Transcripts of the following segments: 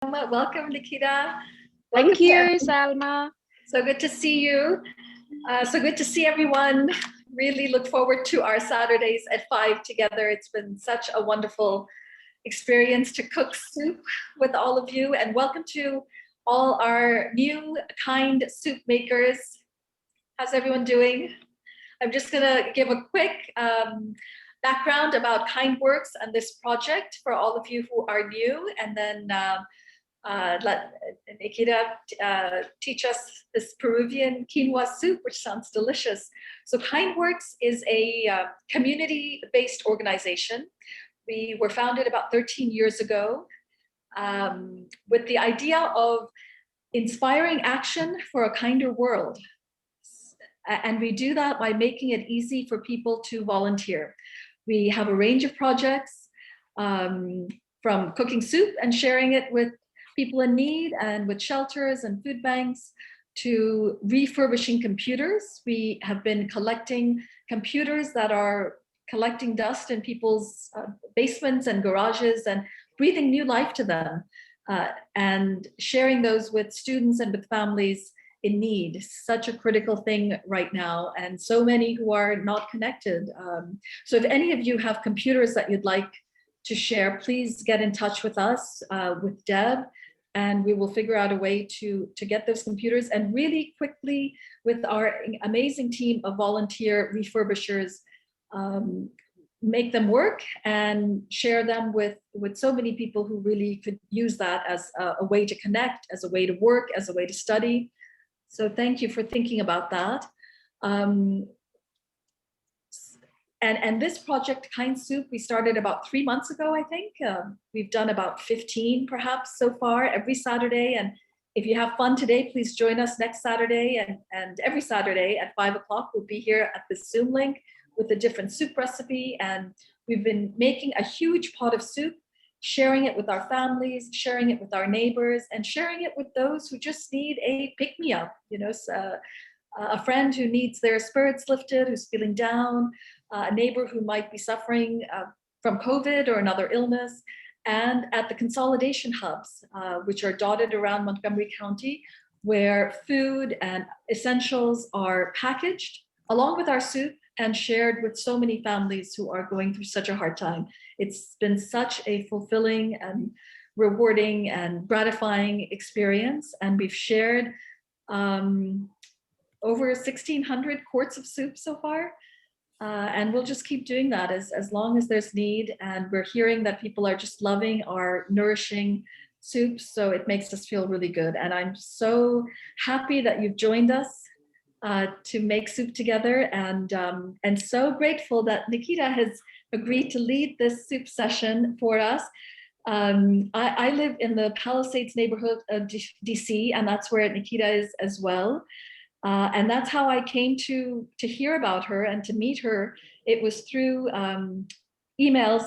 Welcome, Nikita. Thank Welcome you, Salma. So good to see you. So good to see everyone. Really look forward to our Saturdays at 5 together. It's been such a wonderful experience to cook soup with all of you. And welcome to all our new kind soup makers. How's everyone doing? I'm just going to give a quick background about KindWorks and this project for all of you who are new, and then let Nikita teach us this Peruvian quinoa soup, which sounds delicious. So KindWorks is a community-based organization. We were founded about 13 years ago with the idea of inspiring action for a kinder world. And we do that by making it easy for people to volunteer. We have a range of projects, from cooking soup and sharing it with people in need and with shelters and food banks, to refurbishing computers. We have been collecting computers that are collecting dust in people's basements and garages and breathing new life to them, and sharing those with students and with families in need. Such a critical thing right now, and so many who are not connected. So if any of you have computers that you'd like to share, please get in touch with us, with Deb, and we will figure out a way to get those computers, and really quickly, with our amazing team of volunteer refurbishers, make them work and share them with so many people who really could use that as a way to connect, as a way to work, as a way to study. So thank you for thinking about that. And this project, KindSoup, we started about 3 months ago, I think. We've done about 15 perhaps so far every Saturday. And if you have fun today, please join us next Saturday. And every Saturday at 5 o'clock, we'll be here at this Zoom link with a different soup recipe. And we've been making a huge pot of soup, sharing it with our families, sharing it with our neighbors, and sharing it with those who just need a pick-me-up, a friend who needs their spirits lifted, who's feeling down, a neighbor who might be suffering from COVID or another illness, and at the consolidation hubs, which are dotted around Montgomery County, where food and essentials are packaged along with our soup and shared with so many families who are going through such a hard time. It's been such a fulfilling and rewarding and gratifying experience. And we've shared over 1,600 quarts of soup so far. And we'll just keep doing that as long as there's need. And we're hearing that people are just loving our nourishing soups. So it makes us feel really good. And I'm so happy that you've joined us to make soup together, and so grateful that Nikita has agreed to lead this soup session for us. I live in the Palisades neighborhood of DC, and that's where Nikita is as well. And that's how I came to hear about her and to meet her. It was through emails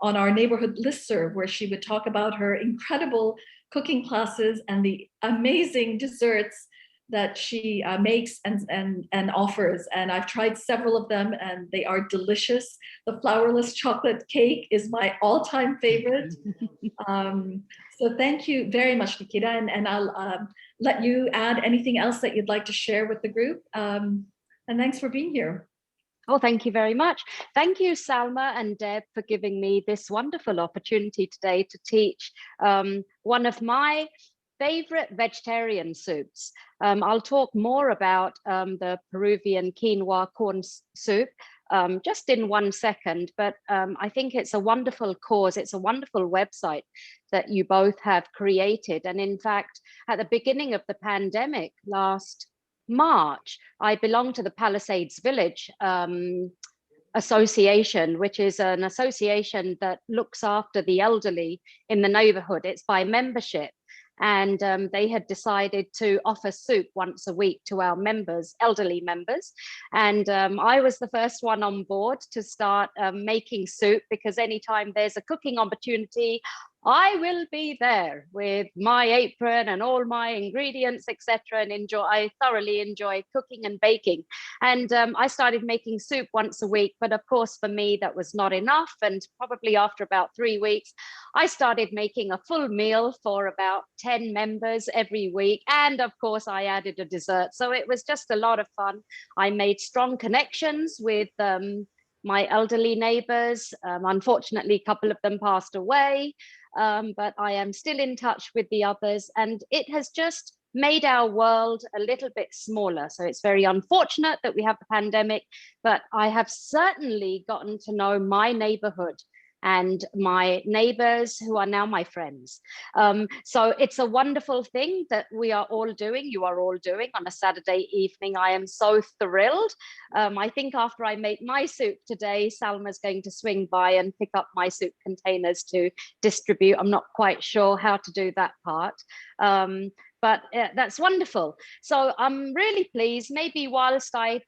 on our neighborhood listserv, where she would talk about her incredible cooking classes and the amazing desserts that she makes and offers. And I've tried several of them, and they are delicious. The flourless chocolate cake is my all-time favorite. So thank you very much, Nikita. And I'll let you add anything else that you'd like to share with the group. And thanks for being here. Oh, thank you very much. Thank you, Salma and Deb, for giving me this wonderful opportunity today to teach one of my favorite vegetarian soups. I'll talk more about the Peruvian quinoa corn soup just in 1 second, but I think it's a wonderful cause. It's a wonderful website that you both have created. And in fact, at the beginning of the pandemic last March, I belong to the Palisades Village Association, which is an association that looks after the elderly in the neighborhood. It's by membership. And they had decided to offer soup once a week to our members, elderly members. And I was the first one on board to start making soup, because anytime there's a cooking opportunity, I will be there with my apron and all my ingredients, etc. And I thoroughly enjoy cooking and baking. And I started making soup once a week, but of course for me that was not enough. And probably after about 3 weeks, I started making a full meal for about 10 members every week. And of course I added a dessert. So it was just a lot of fun. I made strong connections with my elderly neighbors. Unfortunately, a couple of them passed away, but I am still in touch with the others, and it has just made our world a little bit smaller. So it's very unfortunate that we have the pandemic, but I have certainly gotten to know my neighborhood and my neighbors who are now my friends. So it's a wonderful thing that we are all doing, you are all doing on a Saturday evening. I am so thrilled. I think after I make my soup today, Salma's going to swing by and pick up my soup containers to distribute. I'm not quite sure how to do that part. But that's wonderful. So I'm really pleased. Maybe whilst I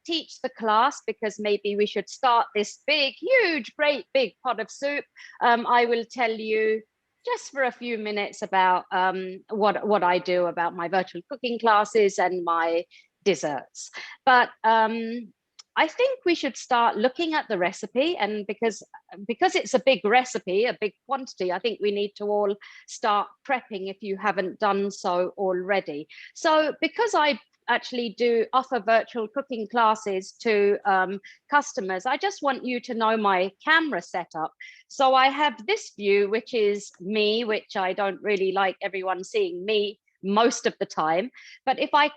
teach the class, because maybe we should start this big, huge, great big pot of soup, I will tell you just for a few minutes about what I do, about my virtual cooking classes and my desserts. But I think we should start looking at the recipe, and because it's a big recipe, a big quantity, I think we need to all start prepping if you haven't done so already. So because I actually do offer virtual cooking classes to customers, I just want you to know my camera setup. So I have this view, which is me, which I don't really like everyone seeing me most of the time. But if I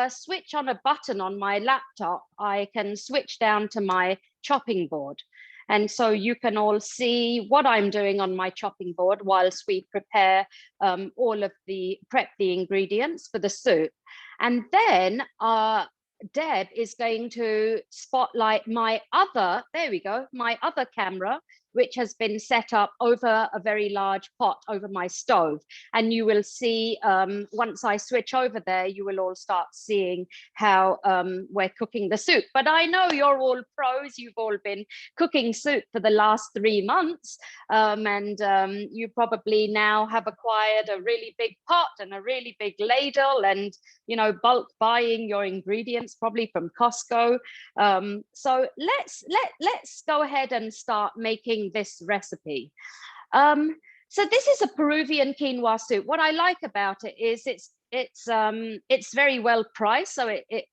switch on a button on my laptop, I can switch down to my chopping board. And so you can all see what I'm doing on my chopping board whilst we prepare prep the ingredients for the soup. And then Deb is going to spotlight my other, there we go, my other camera, which has been set up over a very large pot over my stove. And you will see, once I switch over there, you will all start seeing how we're cooking the soup. But I know you're all pros, you've all been cooking soup for the last 3 months. And you probably now have acquired a really big pot and a really big ladle, and bulk buying your ingredients probably from Costco. So let's go ahead and start making this recipe. So this is a Peruvian quinoa soup. What I like about it is it's very well priced, so it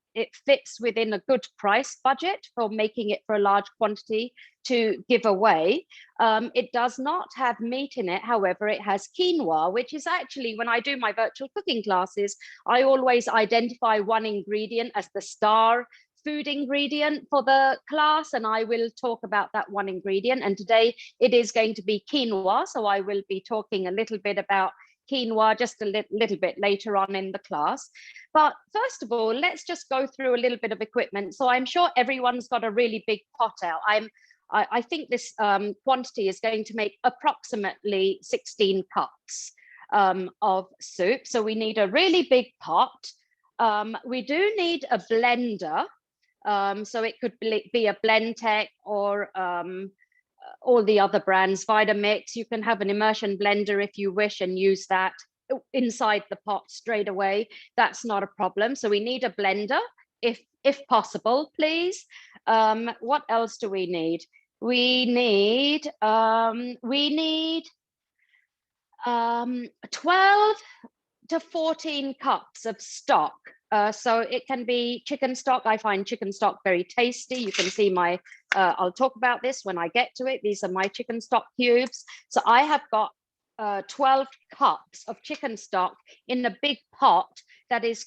fits within a good price budget for making it for a large quantity to give away. It does not have meat in it. However, it has quinoa, which is actually, when I do my virtual cooking classes, I always identify one ingredient as the star food ingredient for the class, and I will talk about that one ingredient. And today it is going to be quinoa, so I will be talking a little bit about quinoa just a little bit later on in the class. But first of all, let's just go through a little bit of equipment. So I'm sure everyone's got a really big pot out. I think this quantity is going to make approximately 16 cups of soup. So we need a really big pot. We do need a blender. So it could be a Blendtec or all the other brands, Vitamix. You can have an immersion blender if you wish and use that inside the pot straight away. That's not a problem. So we need a blender if possible, please. What else do we need? We need 12 to 14 cups of stock. So it can be chicken stock. I find chicken stock very tasty. You can see I'll talk about this when I get to it. These are my chicken stock cubes. So I have got 12 cups of chicken stock in a big pot that is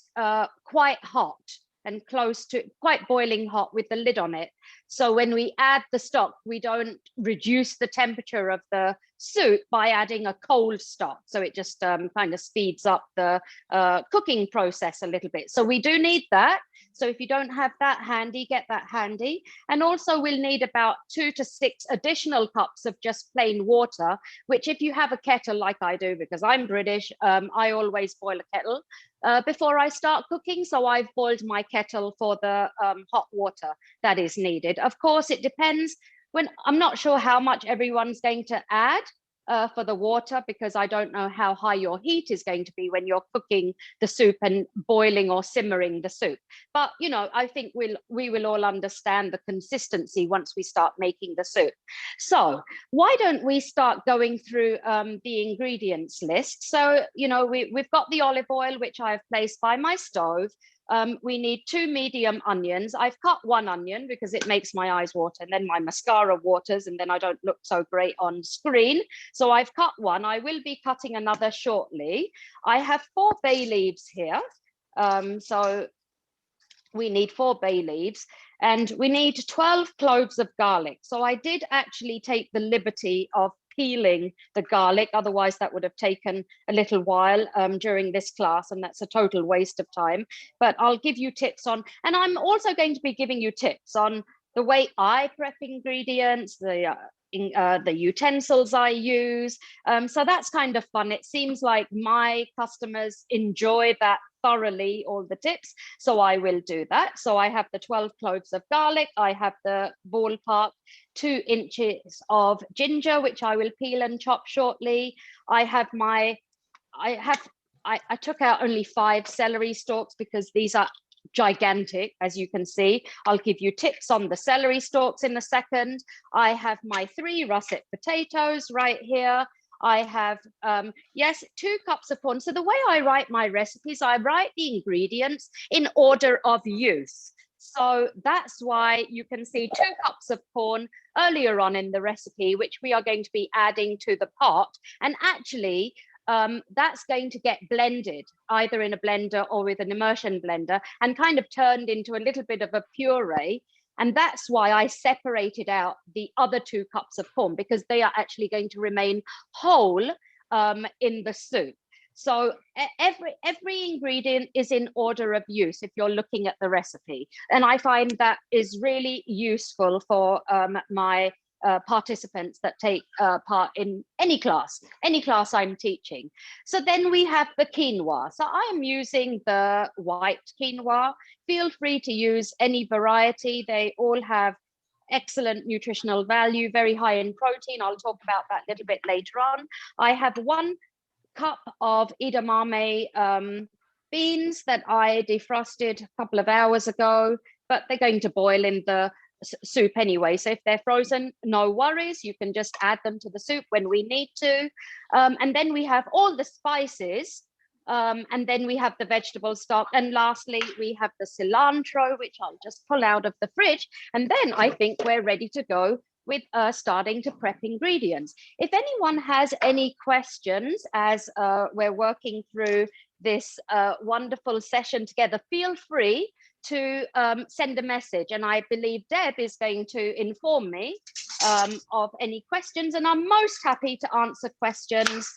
quite hot and close to quite boiling hot with the lid on it. So when we add the stock, we don't reduce the temperature of the soup by adding a cold stock. So it just kind of speeds up the cooking process a little bit. So we do need that. So if you don't have that handy, get that handy. And also we'll need about 2 to 6 additional cups of just plain water, which if you have a kettle like I do, because I'm British, I always boil a kettle before I start cooking. So I've boiled my kettle for the hot water that is needed. Of course, it depends. I'm not sure how much everyone's going to add. for the water, because I don't know how high your heat is going to be when you're cooking the soup and boiling or simmering the soup. But, you know, I think we will all understand the consistency once we start making the soup. So why don't we start going through the ingredients list? So, you know, we've got the olive oil, which I've placed by my stove. We need 2 medium onions. I've cut 1 onion because it makes my eyes water, and then my mascara waters, and then I don't look so great on screen. So I've cut 1. I will be cutting another shortly. I have 4 bay leaves here. So we need 4 bay leaves, and we need 12 cloves of garlic. So I did actually take the liberty of peeling the garlic, otherwise that would have taken a little while during this class, and that's a total waste of time. But I'll give you tips on, and I'm also going to be giving you tips on the way I prep ingredients, the utensils I use. So that's kind of fun. It seems like my customers enjoy that thoroughly, all the tips. So I will do that. So I have the 12 cloves of garlic. I have the ballpark 2 inches of ginger, which I will peel and chop shortly. I took out only 5 celery stalks because these are gigantic, as you can see. I'll give you tips on the celery stalks in a second. I have my 3 russet potatoes right here. I have, 2 cups of corn. So the way I write my recipes, I write the ingredients in order of use. So that's why you can see 2 cups of corn earlier on in the recipe, which we are going to be adding to the pot. And actually, that's going to get blended either in a blender or with an immersion blender and kind of turned into a little bit of a puree. And that's why I separated out the other 2 cups of corn, because they are actually going to remain whole in the soup. So every ingredient is in order of use if you're looking at the recipe. And I find that is really useful for my participants that take part in any class I'm teaching. So then we have the quinoa. So I am using the white quinoa. Feel free to use any variety. They all have excellent nutritional value, very high in protein. I'll talk about that a little bit later on. I have 1 cup of edamame beans that I defrosted a couple of hours ago, but they're going to boil in the soup anyway. So if they're frozen, no worries. You can just add them to the soup when we need to. And then we have all the spices. And then we have the vegetable stock. And lastly, we have the cilantro, which I'll just pull out of the fridge. And then I think we're ready to go with starting to prep ingredients. If anyone has any questions as we're working through this wonderful session together, feel free to send a message, and I believe Deb is going to inform me of any questions, and I'm most happy to answer questions,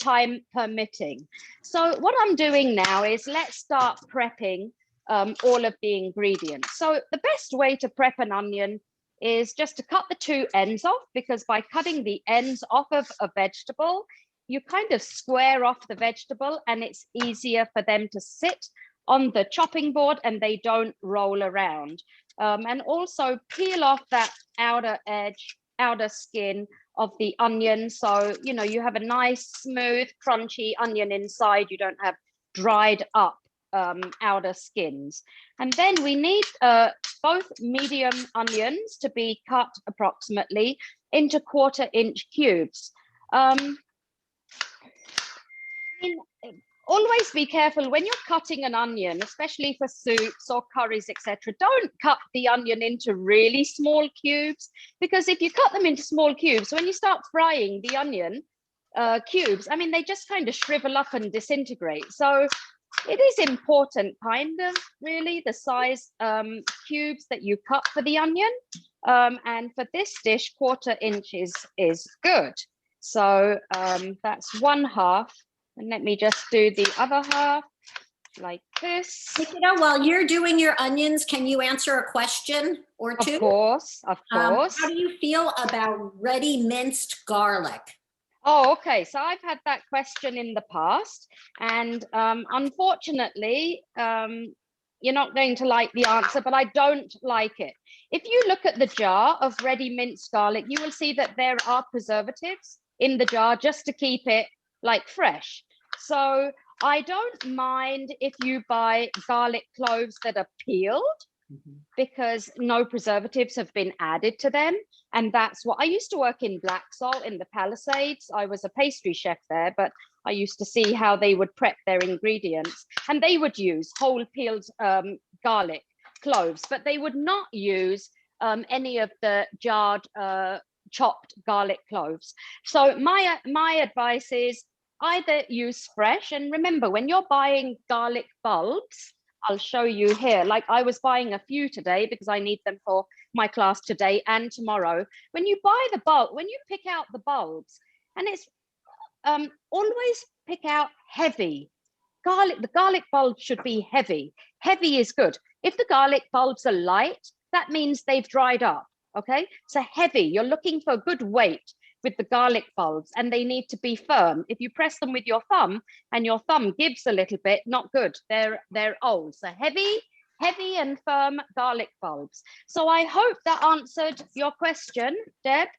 time permitting. So what I'm doing now is let's start prepping all of the ingredients. So the best way to prep an onion is just to cut the 2 ends off, because by cutting the ends off of a vegetable, you kind of square off the vegetable and it's easier for them to sit on the chopping board and they don't roll around. And also peel off that outer edge, outer skin of the onion. So, you know, you have a nice, smooth, crunchy onion inside. You don't have dried up outer skins. And then we need both medium onions to be cut approximately into 1/4 inch cubes. Always be careful when you're cutting an onion, especially for soups or curries, etc. Don't cut the onion into really small cubes, because if you cut them into small cubes, when you start frying the onion cubes, I mean, they just kind of shrivel up and disintegrate. So it is important, kind of, really, the size cubes that you cut for the onion. And for this dish, 1/4 inch is good. So that's 1/2. And let me just do the other half like this. Nikita, while you're doing your onions, can you answer a question or 2? Of course, of course. How do you feel about ready minced garlic? Oh, okay. So I've had that question in the past, and unfortunately, you're not going to like the answer, but I don't like it. If you look at the jar of ready minced garlic, you will see that there are preservatives in the jar just to keep it like fresh. So I don't mind if you buy garlic cloves that are peeled, because no preservatives have been added to them. And that's what I used to work in Black Salt in the Palisades. I was a pastry chef there, but I used to see how they would prep their ingredients, and they would use whole peeled garlic cloves, but they would not use any of the jarred chopped garlic cloves. So my advice is either use fresh, and remember, when you're buying garlic bulbs, I'll show you here, like I was buying a few today because I need them for my class today and tomorrow. When you buy the bulb, when you pick out the bulbs, and it's always pick out heavy garlic. The garlic bulbs should be heavy. Heavy is good. If the garlic bulbs are light, that means they've dried up. Okay, so heavy, you're looking for good weight with the garlic bulbs, and they need to be firm. If you press them with your thumb and your thumb gives a little bit, not good. They're old. So heavy and firm garlic bulbs. So I hope that answered your question, Deb.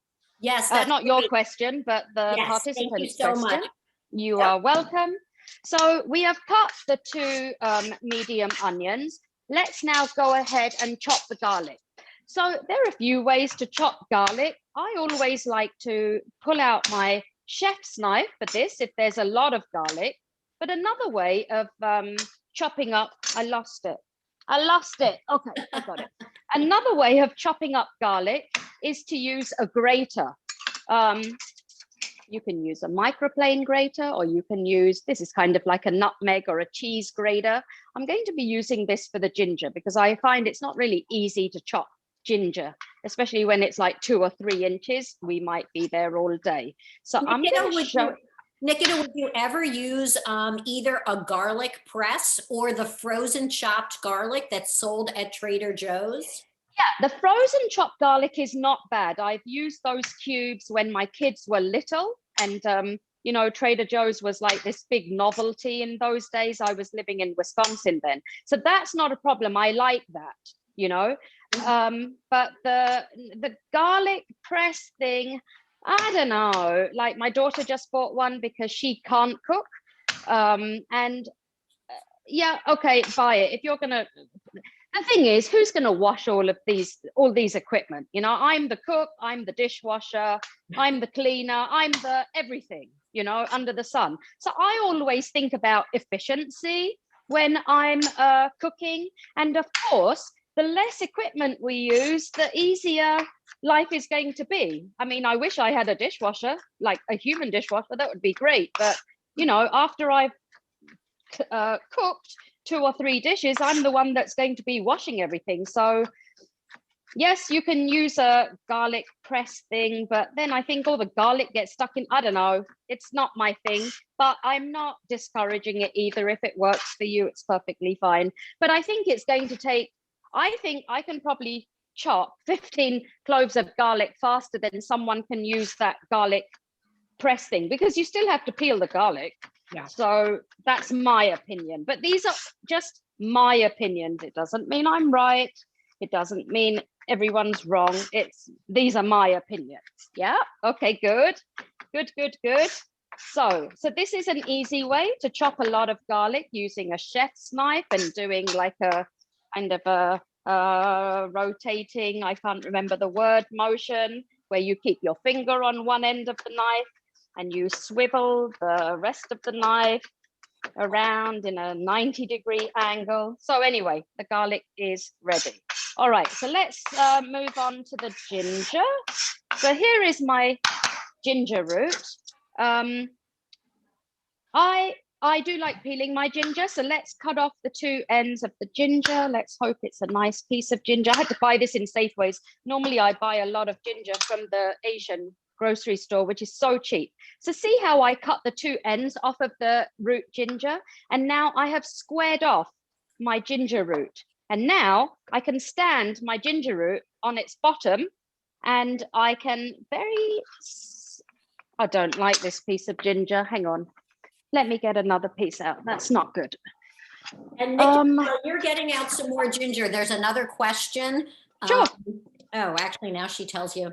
Yes, that's not great. your question, but the Yes, participant's thank you so question. much. You Yep. are welcome. So we have cut the 2 medium onions. Let's now go ahead and chop the garlic. So there are a few ways to chop garlic. I always like to pull out my chef's knife for this if there's a lot of garlic. But another way of chopping up, I lost it. Okay, I got it. Another way of chopping up garlic is to use a grater. You can use a microplane grater, or you can use, this is kind of like a nutmeg or a cheese grater. I'm going to be using this for the ginger because I find it's not really easy to chop ginger, especially when it's like 2 or 3 inches. We might be there all day. So Nikita, I'm going to show. Nikita, would you ever use either a garlic press or the frozen chopped garlic that's sold at Trader Joe's? Yeah, the frozen chopped garlic is not bad. I've used those cubes when my kids were little, and you know, Trader Joe's was like this big novelty in those days. I was living in Wisconsin then, so that's not a problem. I like that, you know. But the garlic press thing, I don't know. Like my daughter just bought one because she can't cook, and yeah, okay, buy it if you're gonna. The thing is, who's going to wash all these equipment? You know, I'm the cook, I'm the dishwasher, I'm the cleaner, I'm the everything, you know, under the sun. So I always think about efficiency when I'm cooking. And of course, the less equipment we use, the easier life is going to be. I mean, I wish I had a dishwasher, like a human dishwasher, that would be great. But, you know, after I've cooked 2 or 3 dishes, I'm the one that's going to be washing everything. So yes, you can use a garlic press thing, but then I think all the garlic gets stuck in, I don't know, it's not my thing, but I'm not discouraging it either. If it works for you, it's perfectly fine. But I think it's going to take, I think I can probably chop 15 cloves of garlic faster than someone can use that garlic press thing, because you still have to peel the garlic. Yeah. So that's my opinion, but these are just my opinions. It doesn't mean I'm right. It doesn't mean everyone's wrong. These are my opinions. Yeah. Okay, good. So this is an easy way to chop a lot of garlic using a chef's knife and doing like a kind of a rotating, I can't remember the word, motion, where you keep your finger on one end of the knife and you swivel the rest of the knife around in a 90-degree angle. So anyway, the garlic is ready. All right, so let's move on to the ginger. So here is my ginger root. I do like peeling my ginger, so let's cut off the 2 ends of the ginger. Let's hope it's a nice piece of ginger. I had to buy this in Safeways. Normally I buy a lot of ginger from the Asian grocery store, which is so cheap. So see how I cut the 2 ends off of the root ginger, and now I have squared off my ginger root, and now I can stand my ginger root on its bottom, and I can I don't like this piece of ginger. Hang on, let me get another piece out. That's not good. And Nikki, while you're getting out some more ginger, there's another question. Sure. Oh, actually, now she tells me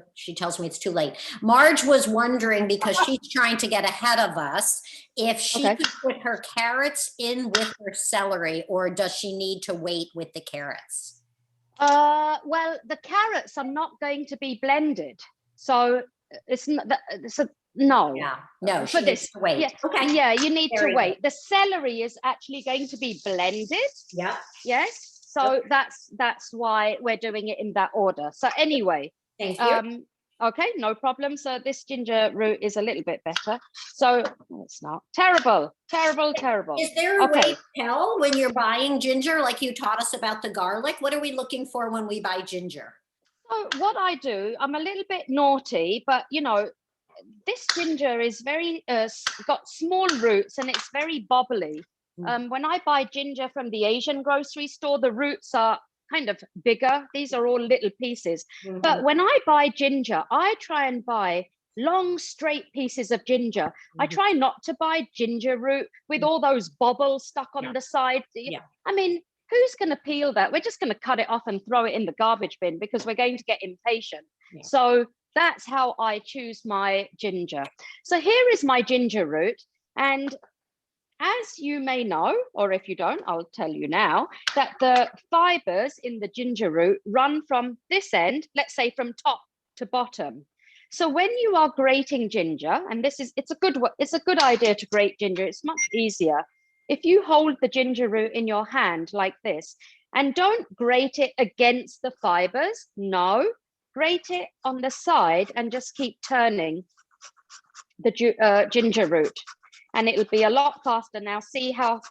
it's too late. Marge was wondering, because she's trying to get ahead of us, if she Okay. could put her carrots in with her celery, or does she need to wait with the carrots? Well, the carrots are not going to be blended, so it's not. So no. Yeah, no, For she needs this, to wait. yeah, Okay. yeah, you need to Very wait. The celery is actually going to be blended. Yeah. Yes. So that's why we're doing it in that order. So anyway, Thank you. okay, no problem. So this ginger root is a little bit better. So it's not terrible, terrible, terrible. Is there a way Okay. to tell when you're buying ginger, like you taught us about the garlic? What are we looking for when we buy ginger? So what I do, I'm a little bit naughty, but you know, this ginger is very got small roots and it's very bobbly. When I buy ginger from the Asian grocery store, the roots are kind of bigger. These are all little pieces. But when I buy ginger, I try and buy long, straight pieces of ginger. I try not to buy ginger root with all those bobbles stuck on the side. I mean, who's going to peel that? We're just going to cut it off and throw it in the garbage bin because we're going to get impatient. So that's how I choose my ginger. So here is my ginger root. And as you may know, or if you don't, I'll tell you now, that the fibers in the ginger root run from this end, let's say from top to bottom. So when you are grating ginger, and it's a good idea to grate ginger, it's much easier. If you hold the ginger root in your hand like this, and don't grate it against the fibers, no, grate it on the side and just keep turning the ginger root, and it'll be a lot faster. Now see how,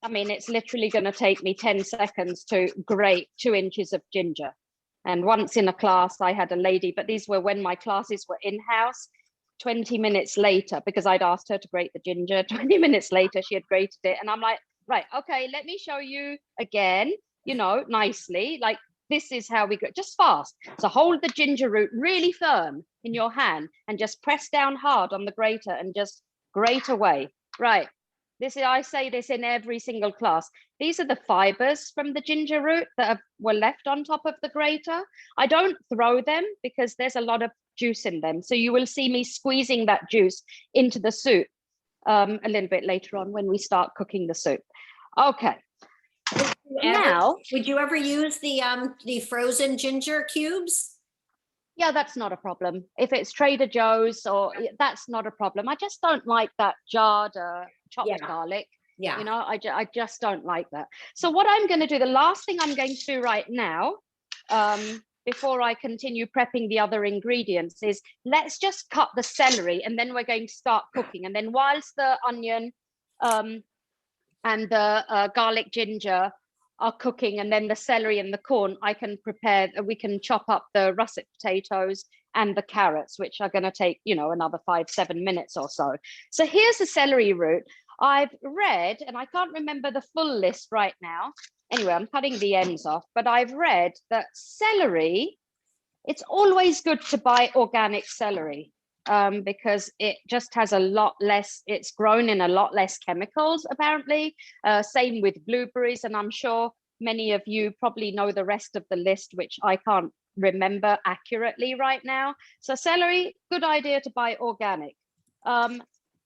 I mean, it's literally going to take me 10 seconds to grate 2 inches of ginger. And once in a class I had a lady, but these were when my classes were in-house, 20 minutes later, because I'd asked her to grate the ginger, 20 minutes later she had grated it, and I'm like, right, okay, let me show you again, you know, nicely, like this is how we go, just fast. So hold the ginger root really firm in your hand and just press down hard on the grater and just grate away. Right, I say this in every single class. These are the fibers from the ginger root that were left on top of the grater. I don't throw them because there's a lot of juice in them. So you will see me squeezing that juice into the soup a little bit later on when we start cooking the soup. Okay. Would you ever use the frozen ginger cubes? Yeah, that's not a problem. If it's Trader Joe's, or that's not a problem. I just don't like that jarred chopped garlic. Yeah, you know, I just don't like that. So what I'm going to do, the last thing I'm going to do right now, before I continue prepping the other ingredients, is let's just cut the celery, and then we're going to start cooking. And then whilst the onion and the garlic ginger are cooking, and then the celery and the corn, we can chop up the russet potatoes and the carrots, which are going to take, you know, another 5-7 minutes or so. So here's the celery root. I've read, and I can't remember the full list right now. Anyway, I'm cutting the ends off, but I've read that celery, it's always good to buy organic celery. Because it just has a lot less, it's grown in a lot less chemicals, apparently. Same with blueberries, and I'm sure many of you probably know the rest of the list, which I can't remember accurately right now. So celery, good idea to buy organic.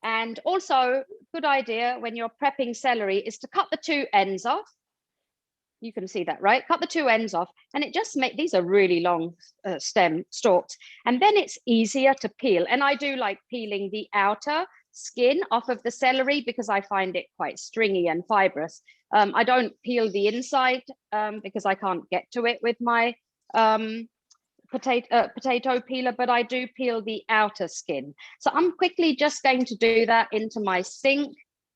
And also, good idea when you're prepping celery is to cut the 2 ends off. You can see that, right? Cut the 2 ends off, and it just these are really long stem stalks, and then it's easier to peel. And I do like peeling the outer skin off of the celery because I find it quite stringy and fibrous. I don't peel the inside because I can't get to it with my potato peeler, but I do peel the outer skin. So I'm quickly just going to do that into my sink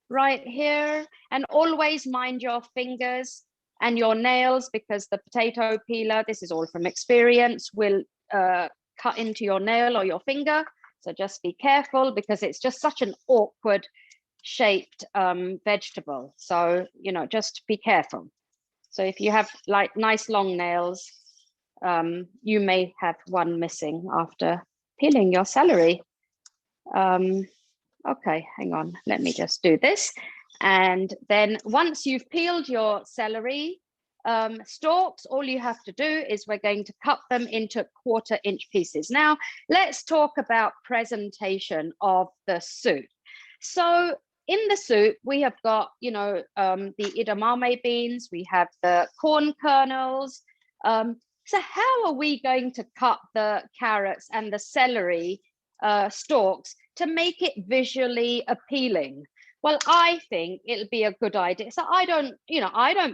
right here, and always mind your fingers and your nails, because the potato peeler, this is all from experience, will cut into your nail or your finger. So just be careful, because it's just such an awkward shaped vegetable. So, you know, just be careful. So if you have like nice long nails, you may have one missing after peeling your celery. Okay, hang on, let me just do this. And then once you've peeled your celery, stalks, all you have to do is we're going to cut them into 1/4-inch pieces. Now, let's talk about presentation of the soup. So in the soup, we have got, you know, the edamame beans, we have the corn kernels. So how are we going to cut the carrots and the celery stalks to make it visually appealing? Well, I think it'll be a good idea. So I don't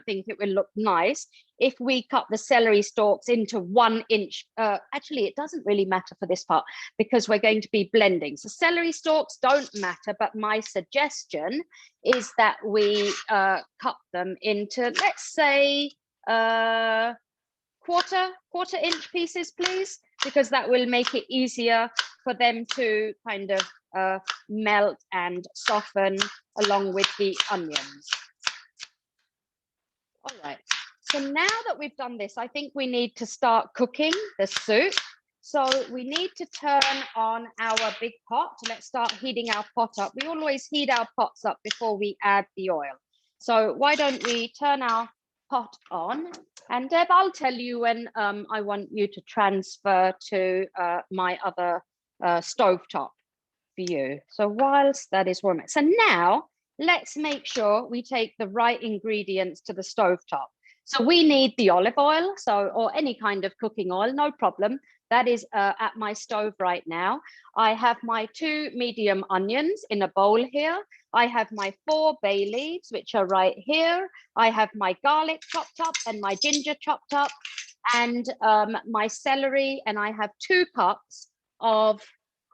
think it will look nice if we cut the celery stalks into 1-inch. Actually, it doesn't really matter for this part because we're going to be blending. So celery stalks don't matter, but my suggestion is that we cut them into, let's say, 1/4-inch pieces, please, because that will make it easier for them to kind of melt and soften along with the onions. All right, so now that we've done this, I think we need to start cooking the soup. So we need to turn on our big pot. Let's start heating our pot up. We always heat our pots up before we add the oil. So why don't we turn our pot on? And Deb, I'll tell you when I want you to transfer to my other stovetop for you. So whilst that is warming. So now let's make sure we take the right ingredients to the stovetop. So we need the olive oil, or any kind of cooking oil, no problem. That is at my stove right now. I have my 2 medium onions in a bowl here. I have my 4 bay leaves, which are right here. I have my garlic chopped up and my ginger chopped up, and my celery, and I have 2 cups of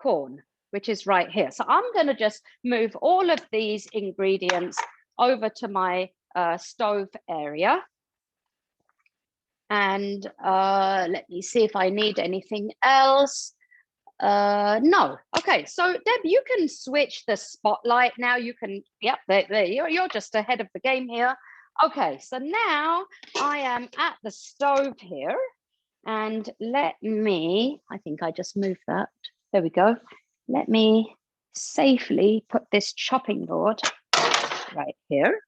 corn, which is right here. So I'm going to just move all of these ingredients over to my stove area. And let me see if I need anything else. No. Okay, so Deb, you can switch the spotlight now. You can, yep, there you're just ahead of the game here. Okay, so now I am at the stove here, and let me, I think I just moved that. There we go. Let me safely put this chopping board right here.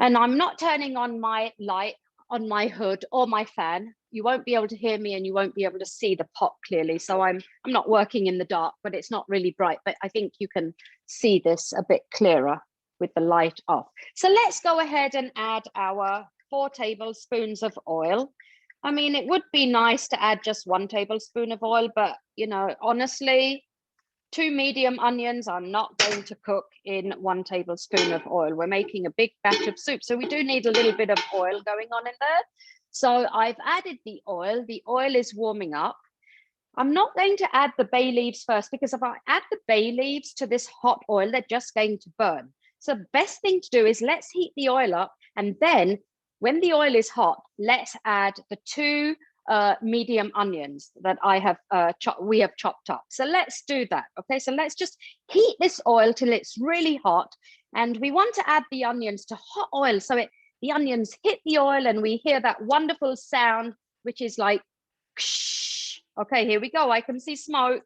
And I'm not turning on my light on my hood or my fan. You won't be able to hear me and you won't be able to see the pot clearly. So I'm not working in the dark, but it's not really bright. But I think you can see this a bit clearer with the light off. So let's go ahead and add our 4 tablespoons of oil. I mean, it would be nice to add just 1 tablespoon of oil, but you know, honestly, 2 medium onions are not going to cook in 1 tablespoon of oil. We're making a big batch of soup, so we do need a little bit of oil going on in there. So I've added the oil. The oil is warming up. I'm not going to add the bay leaves first, because if I add the bay leaves to this hot oil, they're just going to burn. So the best thing to do is let's heat the oil up, and then when the oil is hot, let's add the 2 medium onions that I have we have chopped up. So let's do that. Okay, so let's just heat this oil till it's really hot, and we want to add the onions to hot oil so the onions hit the oil and we hear that wonderful sound, which is like ksh. Okay, here we go. I can see smoke.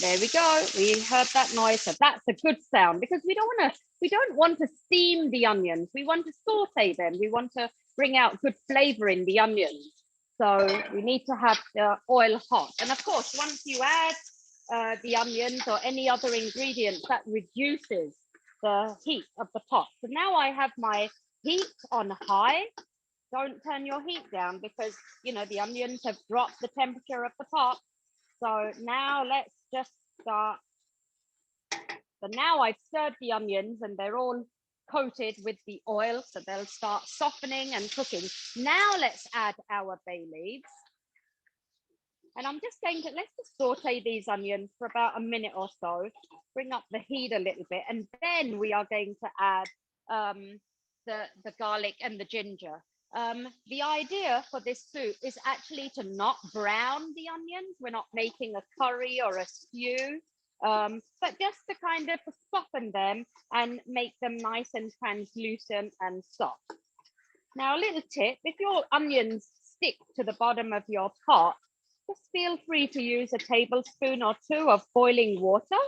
There we go. We heard that noise. So that's a good sound, because we don't want to steam the onions. We want to saute them. We want to bring out good flavor in the onions. So we need to have the oil hot. And of course, once you add the onions or any other ingredients, that reduces the heat of the pot. So now I have my heat on high. Don't turn your heat down, because you know the onions have dropped the temperature of the pot. So now let's just start. So now I've stirred the onions and they're all coated with the oil, so they'll start softening and cooking. Now let's add our bay leaves. And I'm just going to, let's just saute these onions for about a minute or so, bring up the heat a little bit, and then we are going to add the garlic and the ginger. The idea for this soup is actually to not brown the onions. We're not making a curry or a stew, but just to kind of soften them and make them nice and translucent and soft. Now, a little tip, if your onions stick to the bottom of your pot, just feel free to use a tablespoon or 2 of boiling water.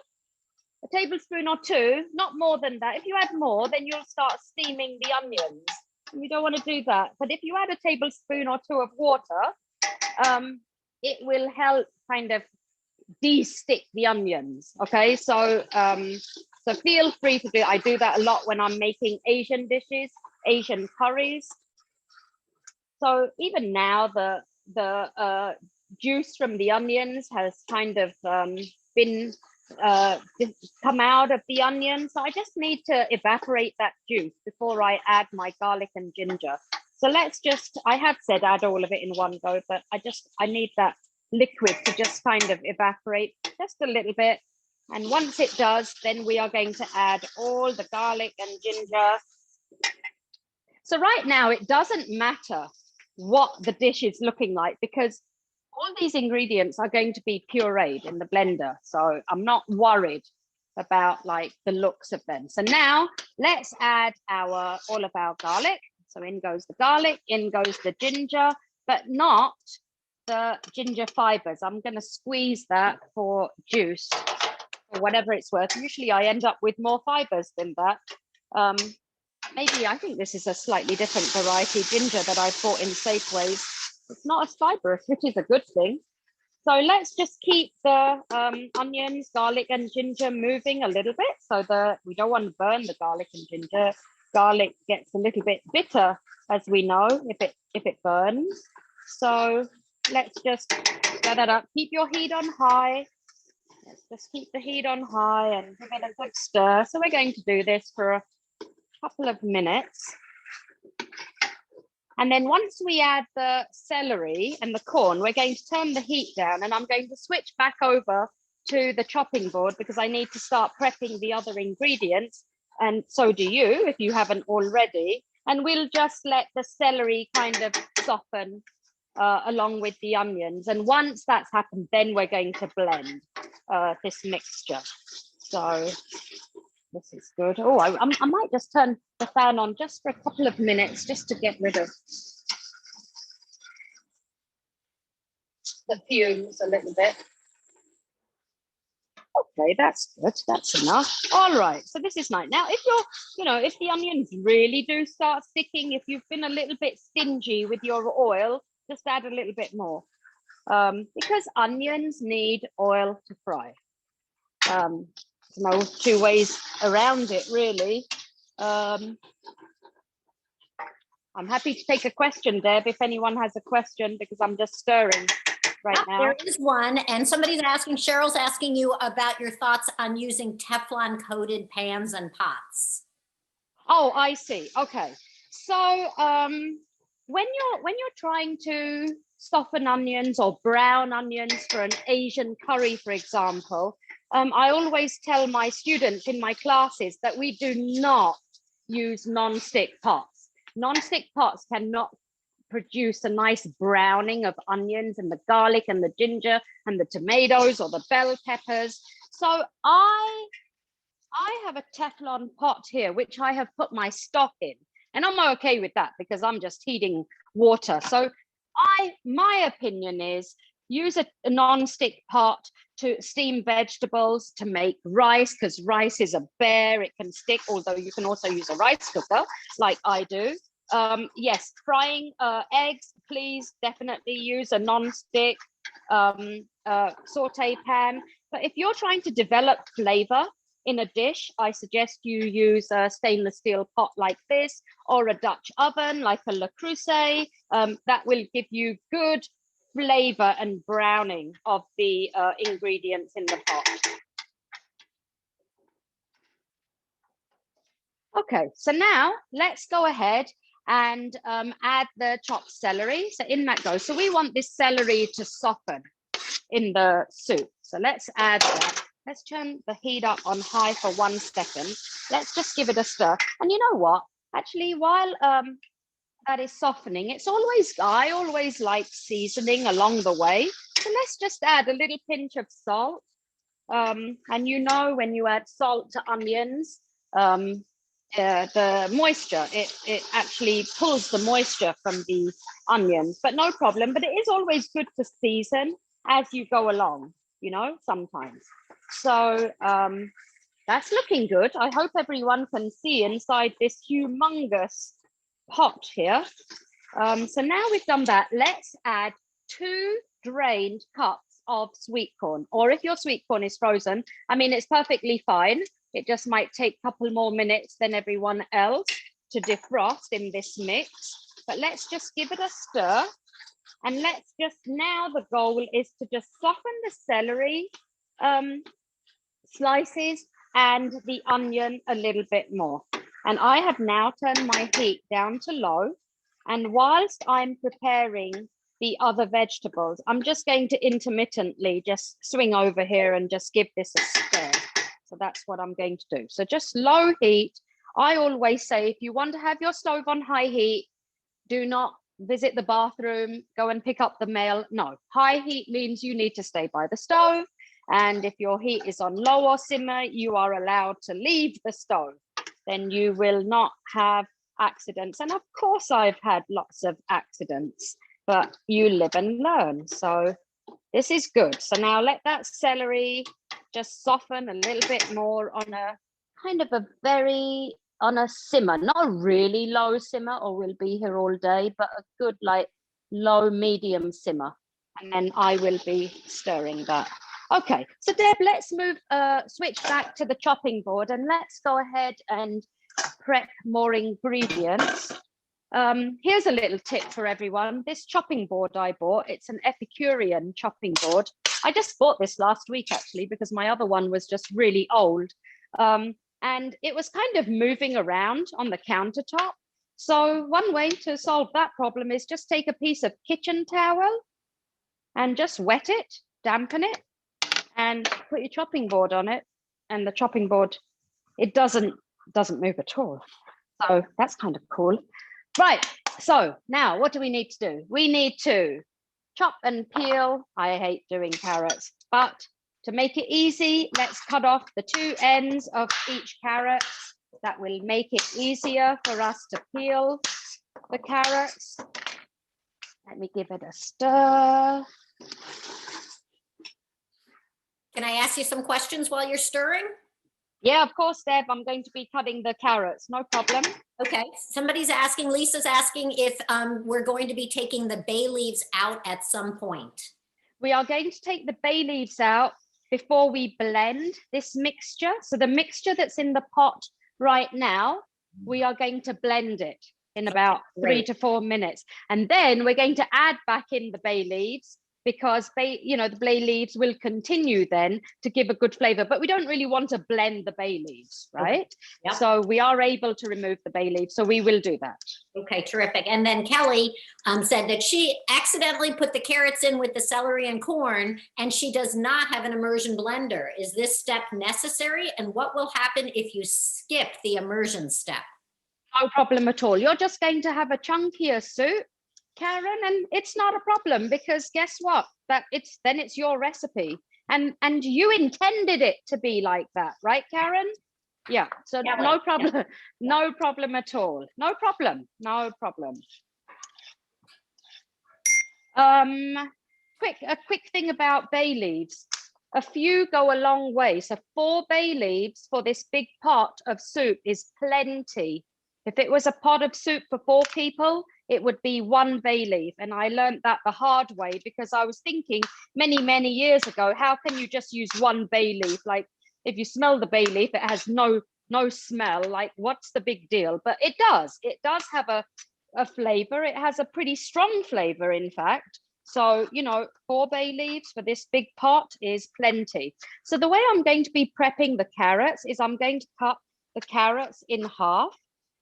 A tablespoon or 2, not more than that. If you add more, then you'll start steaming the onions. We don't want to do that. But if you add a tablespoon or two of water, it will help kind of de-stick the onions. Okay, so so feel free to do. I do that a lot when I'm making Asian dishes, Asian curries. So even now, the juice from the onions has kind of been come out of the onion. So I just need to evaporate that juice before I add my garlic and ginger. So let's just, I have said add all of it in one go, but I need that liquid to just kind of evaporate just a little bit. And once it does, then we are going to add all the garlic and ginger. So right now, it doesn't matter what the dish is looking like because all these ingredients are going to be pureed in the blender. So I'm not worried about like the looks of them. So now let's add all of our garlic. So in goes the garlic, in goes the ginger, but not the ginger fibers. I'm going to squeeze that for juice or whatever it's worth. Usually I end up with more fibers than that. Maybe I think this is a slightly different variety ginger that I bought in Safeways. It's not as fibrous, which is a good thing. So let's just keep the onions, garlic and ginger moving a little bit so we don't want to burn the garlic and ginger. Garlic gets a little bit bitter, as we know, if it burns. So let's just stir that up. Keep your heat on high. Let's just keep the heat on high and give it a good stir. So we're going to do this for a couple of minutes. And then once we add the celery and the corn, we're going to turn the heat down and I'm going to switch back over to the chopping board because I need to start prepping the other ingredients. And so do you, if you haven't already. And we'll just let the celery kind of soften along with the onions. And once that's happened, then we're going to blend this mixture. So this is good. Oh, I might just turn the fan on just for a couple of minutes just to get rid of the fumes a little bit. Okay, that's good. That's enough. All right. So this is nice. Now, if if the onions really do start sticking, if you've been a little bit stingy with your oil, just add a little bit more because onions need oil to fry. There's no two ways around it, really. I'm happy to take a question, Deb, if anyone has a question, because I'm just stirring right now. There is one, and somebody's asking, Cheryl's asking you about your thoughts on using Teflon coated pans and pots. Oh, I see. Okay. So when you're trying to soften onions or brown onions for an Asian curry, for example, I always tell my students in my classes that we do not use non-stick pots. Non-stick pots cannot produce a nice browning of onions and the garlic and the ginger and the tomatoes or the bell peppers. So I have a Teflon pot here, which I have put my stock in, and I'm okay with that because I'm just heating water. So my opinion is use a non-stick pot to steam vegetables, to make rice, because rice is a bear, it can stick, although you can also use a rice cooker like I do. Yes, frying eggs, please definitely use a non-stick saute pan. But if you're trying to develop flavor in a dish, I suggest you use a stainless steel pot like this, or a Dutch oven like a Le Creuset. That will give you good flavor and browning of the ingredients in the pot. Okay, so now let's go ahead and add the chopped celery. So in that goes. So we want this celery to soften in the soup. So let's add that. Let's turn the heat up on high for 1 second. Let's just give it a stir. And you know what? Actually, while that is softening, I always like seasoning along the way. So let's just add a little pinch of salt. And you know, when you add salt to onions, the moisture, it actually pulls the moisture from the onions, but no problem. But it is always good to season as you go along, you know, sometimes. So that's looking good. I hope everyone can see inside this humongous pot here. So now we've done that, let's add 2 drained cups of sweet corn, or if your sweet corn is frozen, I mean, it's perfectly fine. It just might take a couple more minutes than everyone else to defrost in this mix, but let's just give it a stir. And let's just, now the goal is to just soften the celery slices and the onion a little bit more. And I have now turned my heat down to low. And whilst I'm preparing the other vegetables, I'm just going to intermittently just swing over here and just give this a stir. So that's what I'm going to do. So just low heat. I always say, if you want to have your stove on high heat, do not visit the bathroom, go and pick up the mail. No, high heat means you need to stay by the stove. And if your heat is on low or simmer, you are allowed to leave the stove. Then you will not have accidents. And of course, I've had lots of accidents, but you live and learn. So this is good. So now let that celery just soften a little bit more on a kind of on a simmer, not a really low simmer or we'll be here all day, but a good like low medium simmer. And then I will be stirring that. Okay, so Deb, let's switch back to the chopping board and let's go ahead and prep more ingredients. Here's a little tip for everyone. This chopping board I bought, it's an Epicurean chopping board. I just bought this last week actually because my other one was just really old. And it was kind of moving around on the countertop. So one way to solve that problem is just take a piece of kitchen towel and just wet it, dampen it, and put your chopping board on it. And the chopping board, it doesn't move at all. So that's kind of cool. Right, so now what do we need to do? We need to chop and peel. I hate doing carrots, but to make it easy, let's cut off the 2 ends of each carrot. That will make it easier for us to peel the carrots. Let me give it a stir. Can I ask you some questions while you're stirring? Yeah, of course, Deb. I'm going to be cutting the carrots, no problem. Okay, somebody's asking, Lisa's asking if we're going to be taking the bay leaves out at some point. We are going to take the bay leaves out before we blend this mixture. So the mixture that's in the pot right now, we are going to blend it in about 3 to 4 minutes. And then we're going to add back in the bay leaves because the bay leaves will continue then to give a good flavor, but we don't really want to blend the bay leaves, right? Okay. Yep. So we are able to remove the bay leaves, so we will do that. Okay, terrific. And then Kelly said that she accidentally put the carrots in with the celery and corn, and she does not have an immersion blender. Is this step necessary? And what will happen if you skip the immersion step? No problem at all. You're just going to have a chunkier soup, Karen, and it's not a problem because guess what? It's your recipe, and you intended it to be like that, right, Karen? Yeah. So yeah, no problem. Yeah. No problem at all. No problem. No problem. A quick thing about bay leaves. A few go a long way. So 4 bay leaves for this big pot of soup is plenty. If it was a pot of soup for 4 people, it would be 1 bay leaf. And I learned that the hard way because I was thinking many years ago, how can you just use 1 bay leaf? Like if you smell the bay leaf, it has no smell. Like what's the big deal? But it does have a flavor. It has a pretty strong flavor, in fact. So, 4 bay leaves for this big pot is plenty. So the way I'm going to be prepping the carrots is I'm going to cut the carrots in half.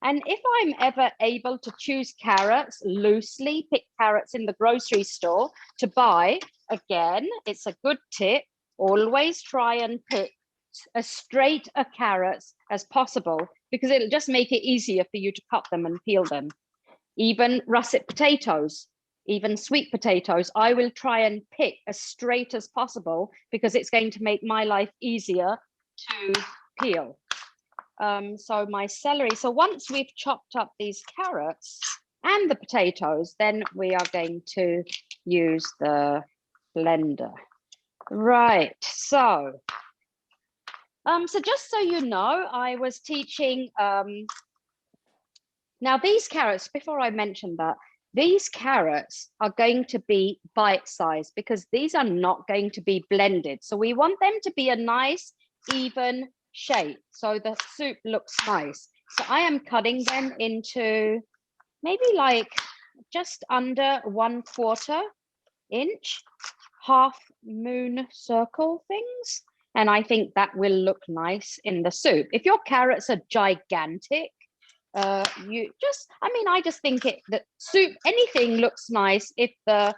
And if I'm ever able to choose carrots loosely, pick carrots in the grocery store to buy, again, it's a good tip. Always try and pick as straight a carrots as possible because it'll just make it easier for you to cut them and peel them. Even russet potatoes, even sweet potatoes, I will try and pick as straight as possible because it's going to make my life easier to peel. So my celery, so once we've chopped up these carrots and the potatoes, then we are going to use the blender. Right, so just so you know, I was teaching Now these carrots, before I mention that, these carrots are going to be bite-sized because these are not going to be blended. So we want them to be a nice, even shape so the soup looks nice. So I am cutting them into maybe like just under 1/4 inch half moon circle things. And I think that will look nice in the soup. If your carrots are gigantic, you just, I mean, I just think that soup, anything looks nice if the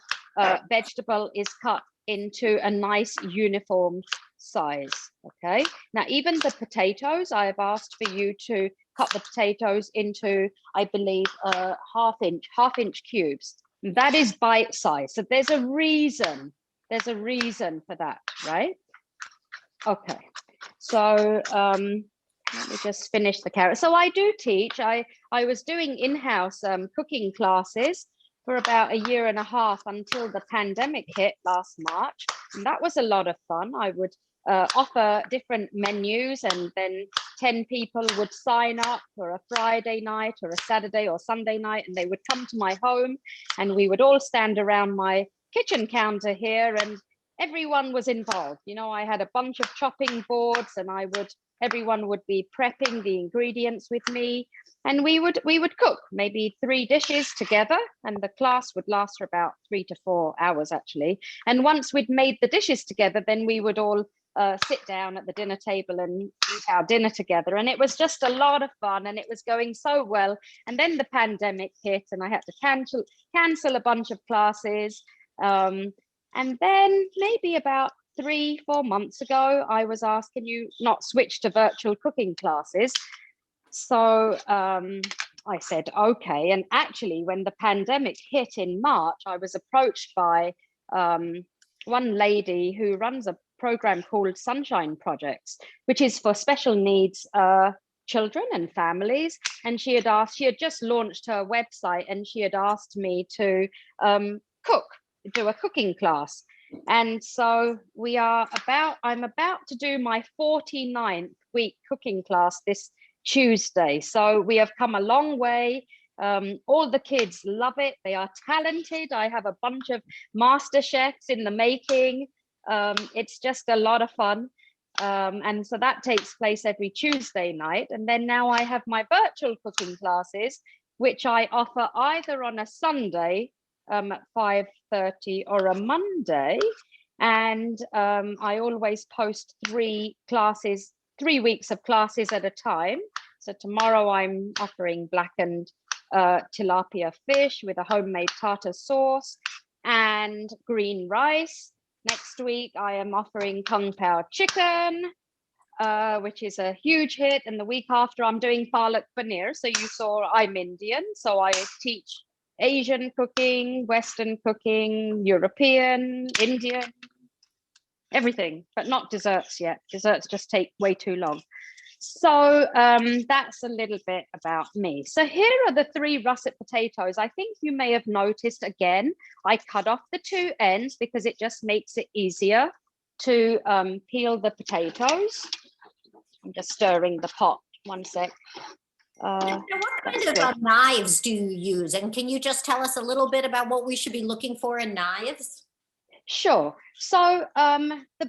vegetable is cut into a nice uniform size. Okay, now even the potatoes, I have asked for you to cut the potatoes into, I believe, half inch cubes. That is bite size. So there's a reason for that, right? Okay, so let me just finish the carrot. So I do teach. I was doing in-house cooking classes for about 1.5 years until the pandemic hit last March, and that was a lot of fun. I would offer different menus, and then 10 people would sign up for a Friday night or a Saturday or Sunday night, and they would come to my home, and we would all stand around my kitchen counter here, and everyone was involved. You know, I had a bunch of chopping boards, and everyone would be prepping the ingredients with me, and we would cook maybe 3 dishes together, and the class would last for about 3 to 4 hours actually. And once we'd made the dishes together, then we would all sit down at the dinner table and eat our dinner together. And it was just a lot of fun, and it was going so well. And then the pandemic hit, and I had to cancel a bunch of classes. And then maybe about 3-4 months ago, I was asked, can you not switch to virtual cooking classes? So I said, okay. And actually, when the pandemic hit in March, I was approached by one lady who runs a program called Sunshine Projects, which is for special needs children and families. And she had just launched her website, and she had asked me to do a cooking class. And so I'm about to do my 49th week cooking class this Tuesday. So we have come a long way. All the kids love it. They are talented. I have a bunch of master chefs in the making. It's just a lot of fun. And so that takes place every Tuesday night. And then now I have my virtual cooking classes, which I offer either on a Sunday at 5:30 or a Monday. And I always post 3 weeks of classes at a time. So tomorrow I'm offering blackened tilapia fish with a homemade tartar sauce and green rice. Next week I am offering kung pao chicken, which is a huge hit. And the week after I'm doing palak paneer. So you saw I'm Indian, so I teach Asian cooking, Western cooking, European, Indian, everything, but not desserts yet. Desserts just take way too long. So that's a little bit about me. So here are the 3 russet potatoes. I think you may have noticed, again, I cut off the 2 ends because it just makes it easier to peel the potatoes. I'm just stirring the pot. One sec. What kind of knives do you use? And can you just tell us a little bit about what we should be looking for in knives? Sure. So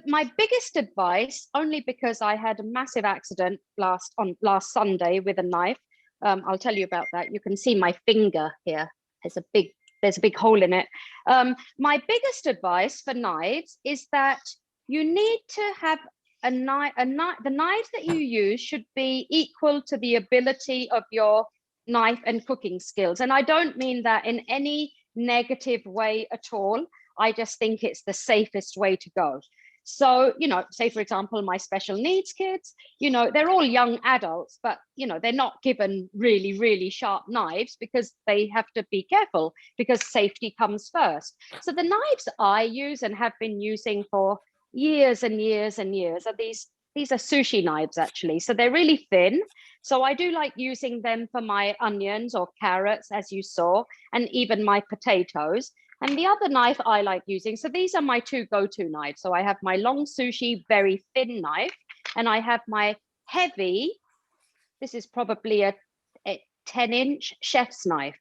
my biggest advice, only because I had a massive accident last Sunday with a knife. I'll tell you about that. You can see my finger here. There's a big hole in it. My biggest advice for knives is that you need to have the knife that you use should be equal to the ability of your knife and cooking skills. And I don't mean that in any negative way at all. I just think it's the safest way to go. So, you know, say, for example, my special needs kids, you know, they're all young adults, but, you know, they're not given really, really sharp knives because they have to be careful because safety comes first. So the knives I use and have been using for years and years and years are these are sushi knives, actually. So they're really thin. So I do like using them for my onions or carrots, as you saw, and even my potatoes. And the other knife I like using, so these are my 2 go-to knives. So I have my long sushi, very thin knife, and I have my heavy, this is probably 10-inch chef's knife.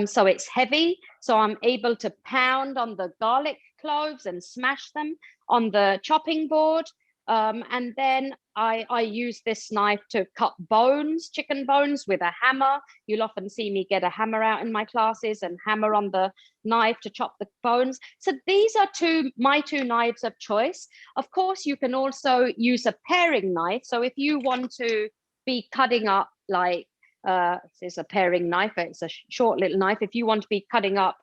So it's heavy, so I'm able to pound on the garlic cloves and smash them on the chopping board. And then I use this knife to cut bones, chicken bones, with a hammer. You'll often see me get a hammer out in my classes and hammer on the knife to chop the bones. So these are my two knives of choice. Of course, you can also use a paring knife. So if you want to be cutting up, like, it's a paring knife, it's a short little knife. If you want to be cutting up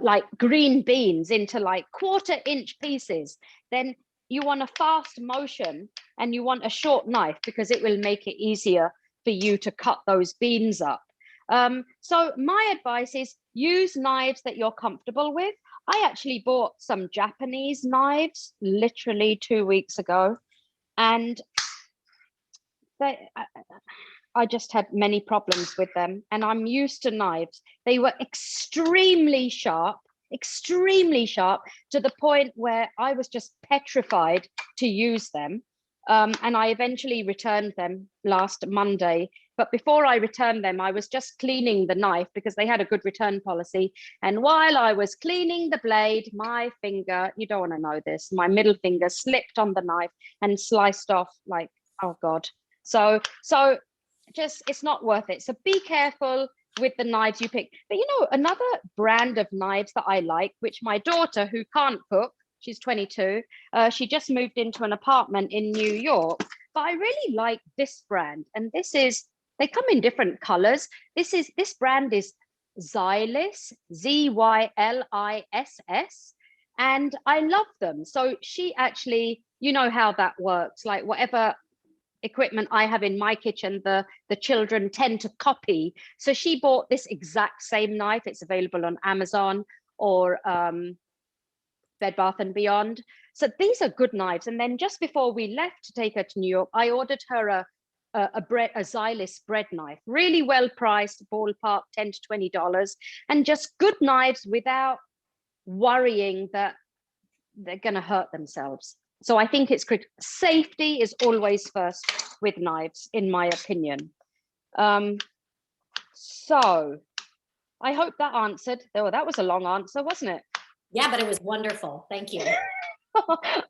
like green beans into like 1/4-inch pieces, then you want a fast motion and you want a short knife, because it will make it easier for you to cut those beans up. So my advice is use knives that you're comfortable with. I actually bought some Japanese knives literally 2 weeks ago, and I just had many problems with them, and I'm used to knives. They were extremely sharp to the point where I was just petrified to use them. And I eventually returned them last Monday. But before I returned them, I was just cleaning the knife because they had a good return policy. And while I was cleaning the blade, my finger, you don't want to know this, my middle finger slipped on the knife and sliced off, like, oh God. So just, it's not worth it. So be careful with the knives you pick. But another brand of knives that I like, which my daughter, who can't cook, she's 22, she just moved into an apartment in New York, but I really like this brand. And they come in different colors. This brand is Zyliss, Zyliss, and I love them. So she actually, you know how that works, like whatever equipment I have in my kitchen, the children tend to copy. So she bought this exact same knife. It's available on Amazon or Bed Bath & Beyond. So these are good knives. And then just before we left to take her to New York, I ordered her a Zyliss bread knife, really well priced, ballpark $10 to $20, and just good knives without worrying that they're going to hurt themselves. So I think it's critical. Safety is always first with knives, in my opinion. So I hope that answered. Oh, that was a long answer, wasn't it? Yeah, but it was wonderful. Thank you.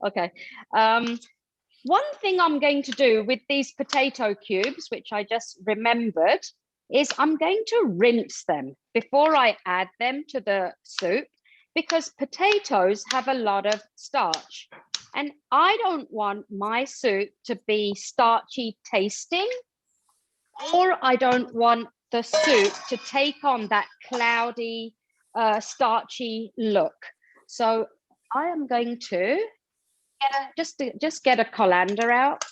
Okay. One thing I'm going to do with these potato cubes, which I just remembered, is I'm going to rinse them before I add them to the soup, because potatoes have a lot of starch. And I don't want my soup to be starchy tasting, or I don't want the soup to take on that cloudy, starchy look. So I am going to just get a colander out,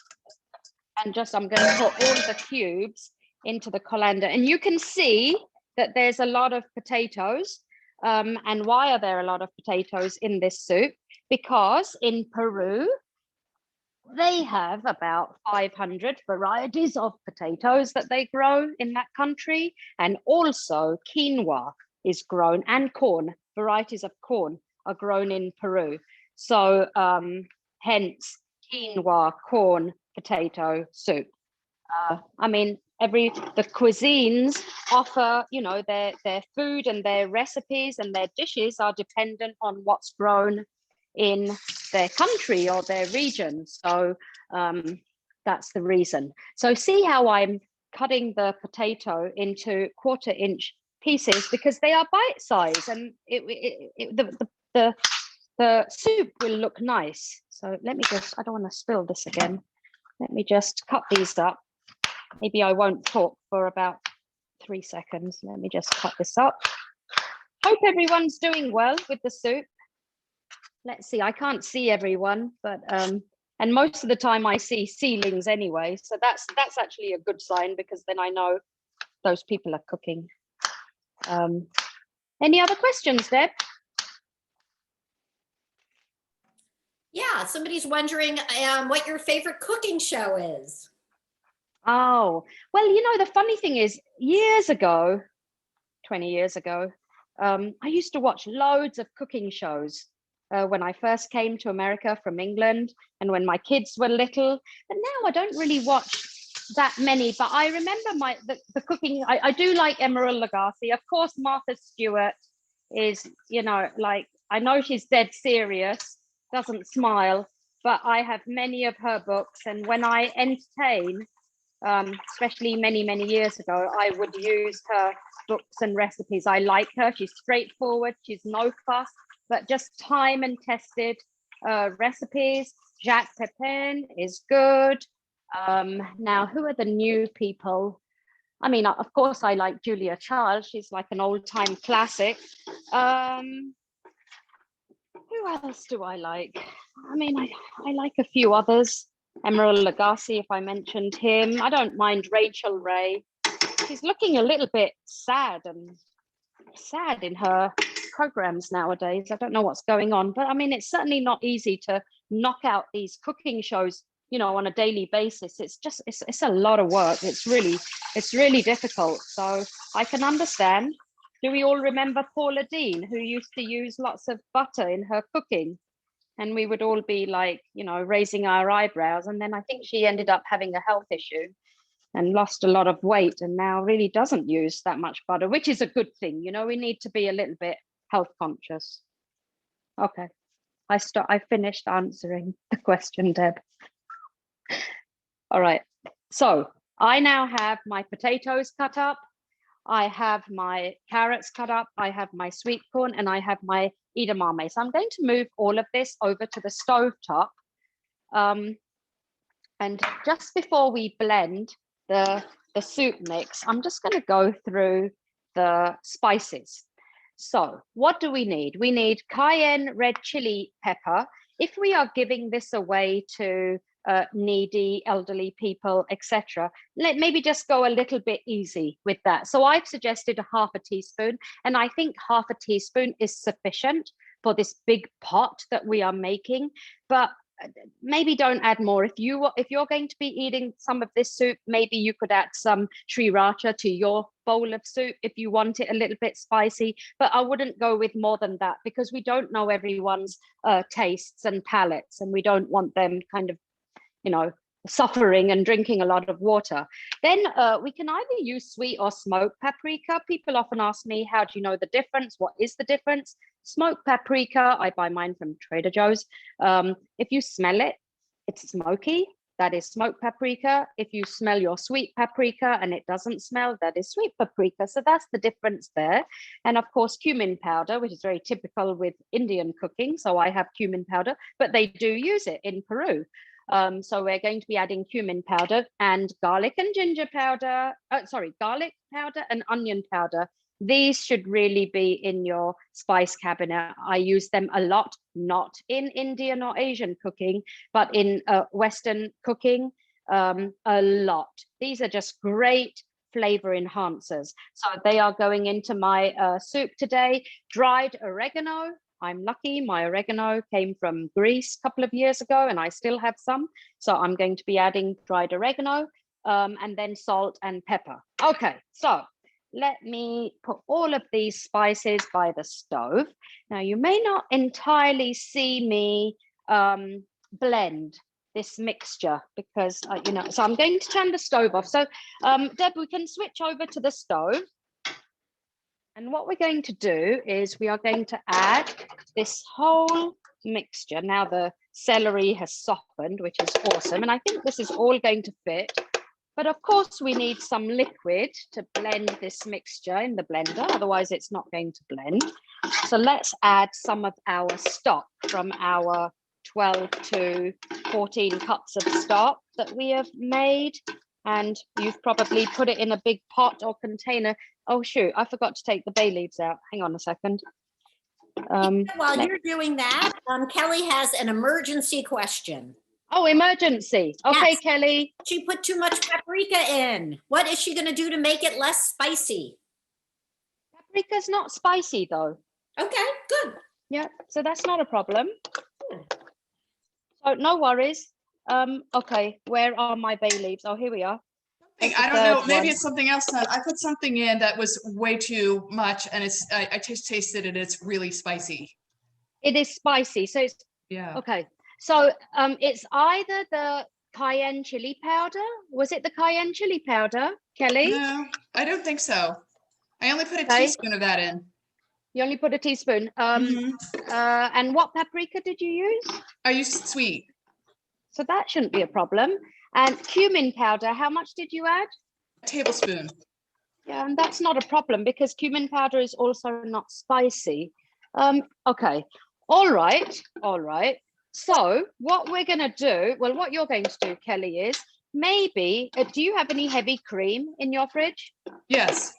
and I'm going to put all the cubes into the colander. And you can see that there's a lot of potatoes. And why are there a lot of potatoes in this soup? Because in Peru, they have about 500 varieties of potatoes that they grow in that country. And also quinoa is grown, and corn, varieties of corn are grown in Peru. So hence quinoa, corn, potato soup. I mean, the cuisines offer, their food and their recipes and their dishes are dependent on what's grown in their country or their region. So that's the reason. So see how I'm cutting the potato into 1/4-inch pieces, because they are bite-sized, and the soup will look nice. So let me I don't want to spill this again. Let me just cut these up. Maybe I won't talk for about 3 seconds. Let me just cut this up. Hope everyone's doing well with the soup. Let's see, I can't see everyone, but and most of the time I see ceilings anyway. So that's actually a good sign, because then I know those people are cooking. Any other questions, Deb? Yeah, somebody's wondering what your favorite cooking show is. Oh, well, the funny thing is, years ago, 20 years ago, I used to watch loads of cooking shows when I first came to America from England, and when my kids were little. But now I don't really watch that many, but I remember the cooking. I do like Emerald Lagasse. Of course, Martha Stewart is, you know, like, I know she's dead serious, doesn't smile, but I have many of her books. And when I entertain, especially many years ago, I would use her books and recipes. I like her. She's straightforward. She's no fuss, but just time and tested recipes. Jacques Pepin is good. Now, who are the new people? I mean, of course, I like Julia Child. She's like an old-time classic. Who else do I like? I mean, I like a few others. Emerald Lagasse, if I mentioned him. I don't mind Rachel Ray. She's looking a little bit sad in her programs nowadays. I don't know what's going on, but I mean, it's certainly not easy to knock out these cooking shows, you know, on a daily basis. It's a lot of work. It's really difficult. So I can understand. Do we all remember Paula Dean, who used to use lots of butter in her cooking? And we would all be like, you know, raising our eyebrows. And then I think she ended up having a health issue and lost a lot of weight, and now really doesn't use that much butter, which is a good thing. You know, we need to be a little bit health conscious. Okay, I finished answering the question, Deb. All right, so I now have my potatoes cut up. I have my carrots cut up, I have my sweet corn, and I have my edamame. So I'm going to move all of this over to the stove top. And just before we blend the soup mix, I'm just going to go through the spices. So what do we need? We need cayenne red chili pepper. If we are giving this away to needy elderly people, etc., maybe just go a little bit easy with that. So I've suggested a half a teaspoon, and I think half a teaspoon is sufficient for this big pot that we are making. But maybe don't add more. If you're going to be eating some of this soup, maybe you could add some sriracha to your bowl of soup if you want it a little bit spicy, but I wouldn't go with more than that, because we don't know everyone's tastes and palates, and we don't want them kind of, you know, suffering and drinking a lot of water. Then we can either use sweet or smoked paprika. People often ask me, how do you know the difference? What is the difference? Smoked paprika, I buy mine from Trader Joe's. If you smell it, it's smoky. That is smoked paprika. If you smell your sweet paprika and it doesn't smell, that is sweet paprika. So that's the difference there. And of course, cumin powder, which is very typical with Indian cooking. So I have cumin powder, but they do use it in Peru. So we're going to be adding cumin powder and garlic and ginger powder. Garlic powder and onion powder. These should really be in your spice cabinet. I use them a lot, not in Indian or Asian cooking, but in Western cooking, a lot. These are just great flavor enhancers. So they are going into my soup today. Dried oregano. I'm lucky, my oregano came from Greece a couple of years ago and I still have some. So I'm going to be adding dried oregano and then salt and pepper. Okay, so let me put all of these spices by the stove. Now you may not entirely see me blend this mixture because, you know, so I'm going to turn the stove off. So Deb, we can switch over to the stove. And what we're going to do is we are going to add this whole mixture. Now the celery has softened, which is awesome. And I think this is all going to fit. But of course, we need some liquid to blend this mixture in the blender. Otherwise, it's not going to blend. So let's add some of our stock from our 12 to 14 cups of stock that we have made. And you've probably put it in a big pot or container. Oh, shoot, I forgot to take the bay leaves out. Hang on a second. While you're doing that, Kelly has an emergency question. Oh, emergency. Okay, yes. Kelly. She put too much paprika in. What is she going to do to make it less spicy? Paprika's not spicy, though. Okay, good. Yeah, so that's not a problem. So no worries. Okay, where are my bay leaves? Oh, here we are. I don't know. Maybe it's something else. I put something in that was way too much, and it's. I just tasted it. It's really spicy. It is spicy. So it's yeah. Okay. So it's either the cayenne chili powder. Was it the cayenne chili powder, Kelly? No, I don't think so. I only put a Okay. teaspoon of that in. You only put a teaspoon. Mhm. And what paprika did you use? I used sweet. So that shouldn't be a problem. And cumin powder, how much did you add? A tablespoon. Yeah, and that's not a problem because cumin powder is also not spicy. Okay, all right. So what we're going to do, well, what you're going to do, Kelly, is maybe, do you have any heavy cream in your fridge? Yes.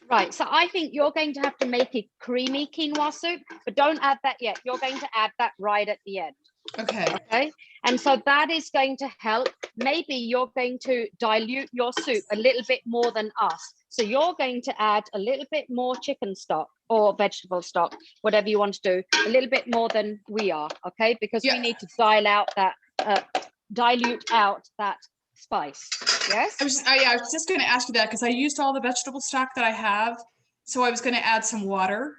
Right, so I think you're going to have to make a creamy quinoa soup, but don't add that yet. You're going to add that right at the end. Okay. Okay, and so that is going to help. Maybe you're going to dilute your soup a little bit more than us. So you're going to add a little bit more chicken stock or vegetable stock, whatever you want to do, a little bit more than we are, okay? Because we need to dilute out that spice. Yes. I was just going to ask you that because I used all the vegetable stock that I have, so I was going to add some water.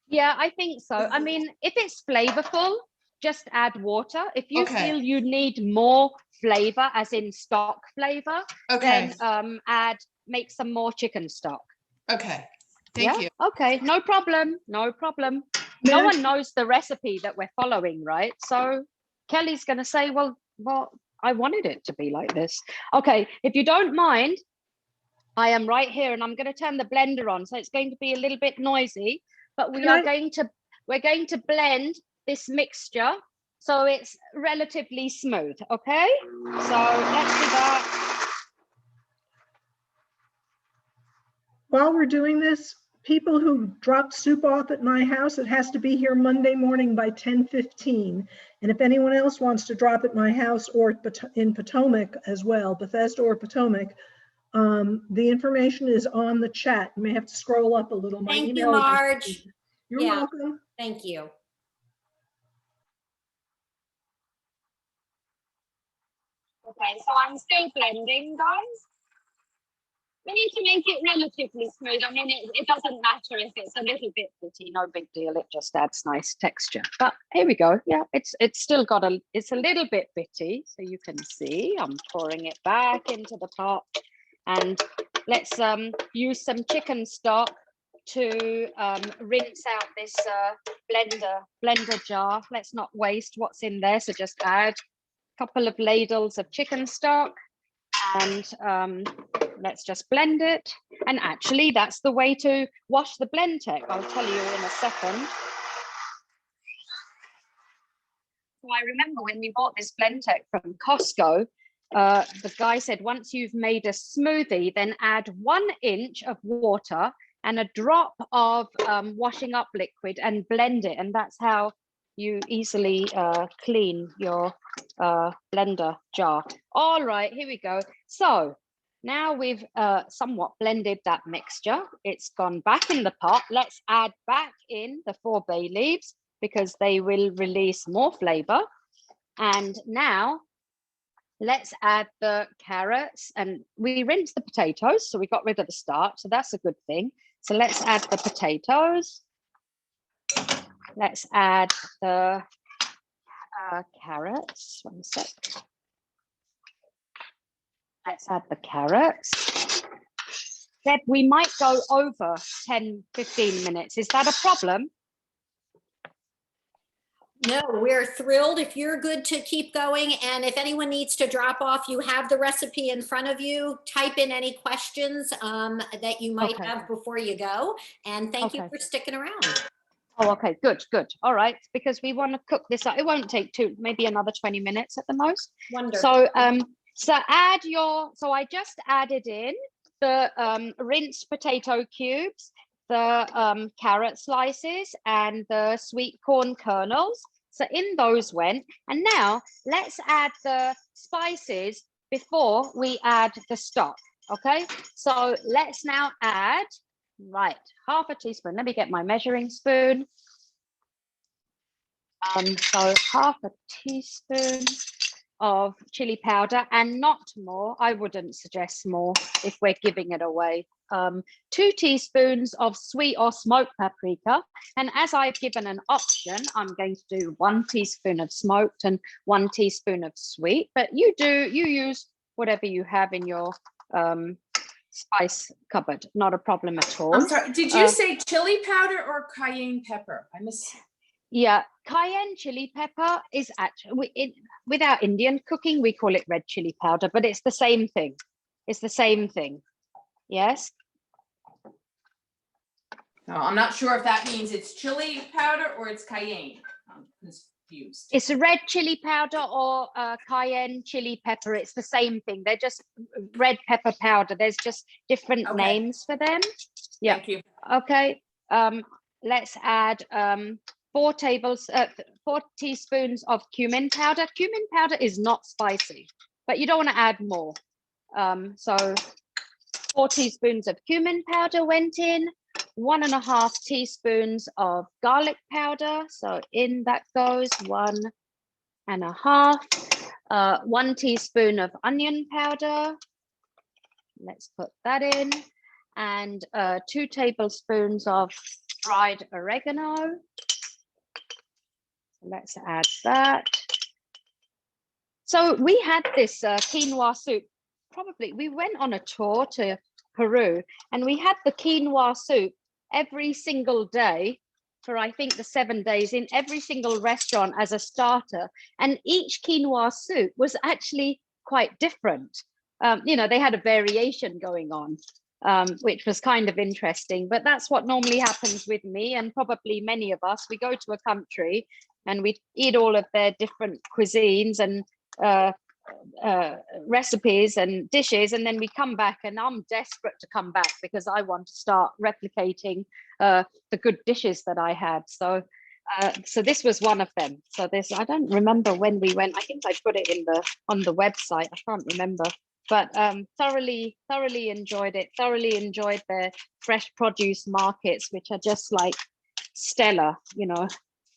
Yeah, I think so. I mean, if it's flavorful, just add water. If you feel you need more flavor, as in stock flavor, then make some more chicken stock. Okay. Thank you. Okay, no problem. No one knows the recipe that we're following, right? So Kelly's going to say, well, I wanted it to be like this. Okay, if you don't mind, I am right here and I'm going to turn the blender on. So it's going to be a little bit noisy, but we're going to blend this mixture so it's relatively smooth. Okay, so let's do that. While we're doing this, people who drop soup off at my house, it has to be here Monday morning by 10:15. And if anyone else wants to drop at my house or in Potomac as well, Bethesda or Potomac, the information is on the chat. You may have to scroll up a little. Thank you, Marge. You're welcome. Thank you. Okay, so I'm still blending, guys. We need to make it relatively smooth. I mean, it doesn't matter if it's a little bit bitty, no big deal. It just adds nice texture. But here we go. Yeah, it's still got it's a little bit bitty. So you can see I'm pouring it back into the pot. And let's use some chicken stock to rinse out this blender jar. Let's not waste what's in there. So just add a couple of ladles of chicken stock and let's just blend it. And actually that's the way to wash the Blendtec. I'll tell you in a second. So I remember when we bought this Blendtec from Costco, the guy said, once you've made a smoothie, then add 1 inch of water and a drop of washing up liquid and blend it. And that's how you easily clean your blender jar. All right, here we go. So now we've somewhat blended that mixture. It's gone back in the pot. Let's add back in the 4 bay leaves because they will release more flavor. And now let's add the carrots, and we rinsed the potatoes, so we got rid of the starch, so that's a good thing. So let's add the potatoes. Let's add the carrots. 1 sec. Let's add the carrots. Deb, we might go over 10-15 minutes. Is that a problem? No, we're thrilled if you're good to keep going. And if anyone needs to drop off, you have the recipe in front of you. Type in any questions that you might have before you go. And thank you for sticking around. Oh, okay, good. All right, because we want to cook this up. It won't take maybe another 20 minutes at the most. Wonderful. So I just added in the rinsed potato cubes, the carrot slices, and the sweet corn kernels. So in those went, and now let's add the spices before we add the stock, okay? So let's now add, half a teaspoon. Let me get my measuring spoon. So half a teaspoon of chili powder, and not more. I wouldn't suggest more if we're giving it away. 2 teaspoons of sweet or smoked paprika. And as I've given an option, I'm going to do 1 teaspoon of smoked and 1 teaspoon of sweet, but you use whatever you have in your spice cupboard, not a problem at all. I'm sorry, did you say chili powder or cayenne pepper? Yeah, cayenne chili pepper is actually, with our Indian cooking, we call it red chili powder, but it's the same thing. It's the same thing. Yes. No, I'm not sure if that means it's chili powder or it's cayenne. I'm confused. It's a red chili powder or cayenne chili pepper. It's the same thing. They're just red pepper powder. There's just different names for them. Yeah. Thank you. Okay. Let's add 4 teaspoons of cumin powder. Cumin powder is not spicy, but you don't want to add more. So 4 teaspoons of cumin powder went in, 1.5 teaspoons of garlic powder. So in that goes 1.5. 1 teaspoon of onion powder. Let's put that in. And 2 tablespoons of dried oregano. Let's add that. So we had this quinoa soup. Probably we went on a tour to Peru and we had the quinoa soup every single day for I think the 7 days in every single restaurant as a starter. And each quinoa soup was actually quite different. You know, they had a variation going on, which was kind of interesting. But that's what normally happens with me and probably many of us. We go to a country and we eat all of their different cuisines and recipes and dishes, and then we come back and I'm desperate to come back because I want to start replicating the good dishes that I had. So this was one of them. So this, I don't remember when we went. I think I put it in on the website. I can't remember, but thoroughly enjoyed it. Thoroughly enjoyed their fresh produce markets, which are just like stellar, you know,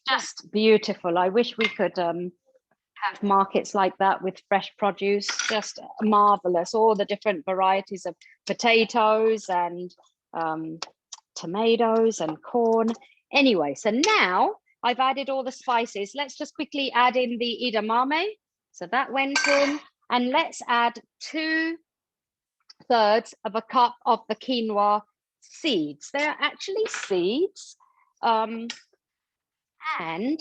just beautiful. I wish we could have markets like that with fresh produce, just marvelous. All the different varieties of potatoes and tomatoes and corn. Anyway, so now I've added all the spices. Let's just quickly add in the edamame. So that went in, and let's add 2/3 of a cup of the quinoa seeds. They're actually seeds, and